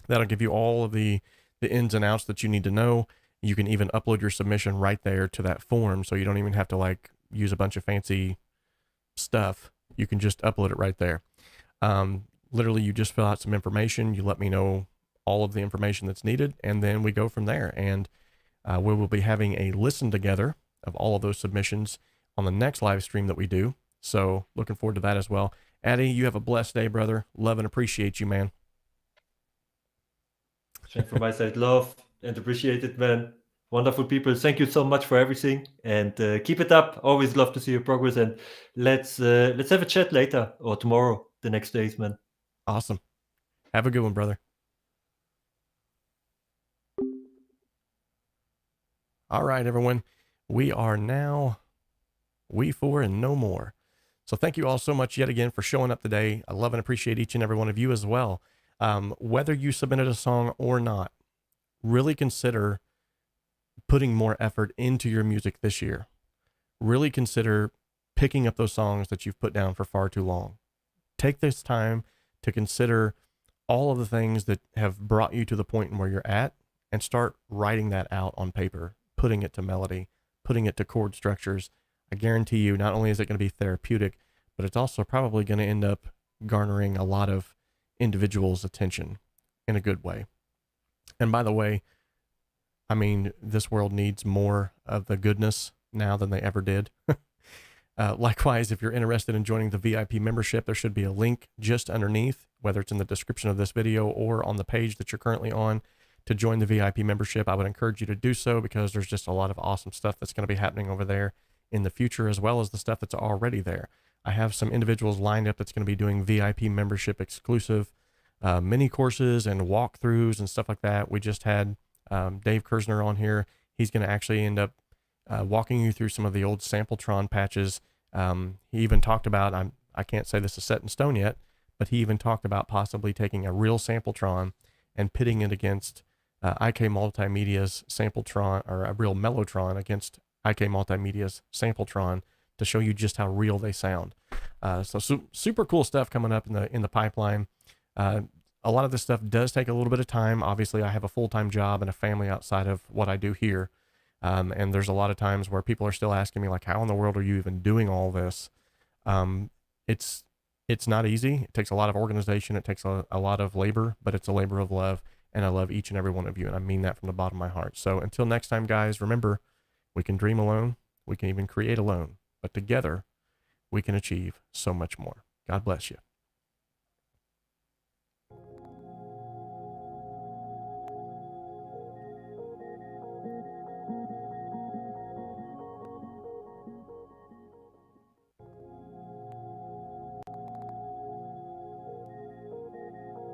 That'll give you all of the ins and outs that you need to know. You can even upload your submission right there to that form, so you don't even have to like use a bunch of fancy stuff. You can just upload it right there. Literally, you just fill out some information. You let me know all of the information that's needed, and then we go from there. And we will be having a listen together of all of those submissions on the next live stream that we do. So looking forward to that as well. Addie, you have a blessed day, brother. Love and appreciate you, man. Same from my side. Love and appreciate it, man. Wonderful people. Thank you so much for everything, and keep it up. Always love to see your progress, and let's have a chat later or tomorrow, the next days, man. Awesome. Have a good one, brother. All right, everyone. We are now 𝗲𝗄 and no more. So thank you all so much yet again for showing up today. I love and appreciate each and every one of you as well. Whether you submitted a song or not, really consider putting more effort into your music this year. Really consider picking up those songs that you've put down for far too long. Take this time to consider all of the things that have brought you to the point where you're at, and start writing that out on paper, putting it to melody, putting it to chord structures. I guarantee you, not only is it going to be therapeutic, but it's also probably going to end up garnering a lot of individuals' attention in a good way. And by the way, I mean, this world needs more of the goodness now than they ever did. Likewise, if you're interested in joining the VIP membership, there should be a link just underneath, whether it's in the description of this video or on the page that you're currently on, to join the VIP membership. I would encourage you to do so, because there's just a lot of awesome stuff that's going to be happening over there in the future, as well as the stuff that's already there. I have some individuals lined up that's going to be doing VIP membership exclusive mini courses and walkthroughs and stuff like that. We just had Dave Kersner on here. He's going to actually end up walking you through some of the old Sampletron patches. He even talked about, I can't say this is set in stone yet, but he even talked about possibly taking a real Sampletron and pitting it against IK Multimedia's Sampletron, or a real Mellotron against IK Multimedia's Sampletron, to show you just how real they sound. So super cool stuff coming up in the pipeline. A lot of this stuff does take a little bit of time. Obviously, I have a full-time job and a family outside of what I do here. And there's a lot of times where people are still asking me, like, how in the world are you even doing all this? It's not easy. It takes a lot of organization. It takes a lot of labor, but it's a labor of love. And I love each and every one of you. And I mean that from the bottom of my heart. So until next time, guys, remember, we can dream alone. We can even create alone. But together, we can achieve so much more. God bless you.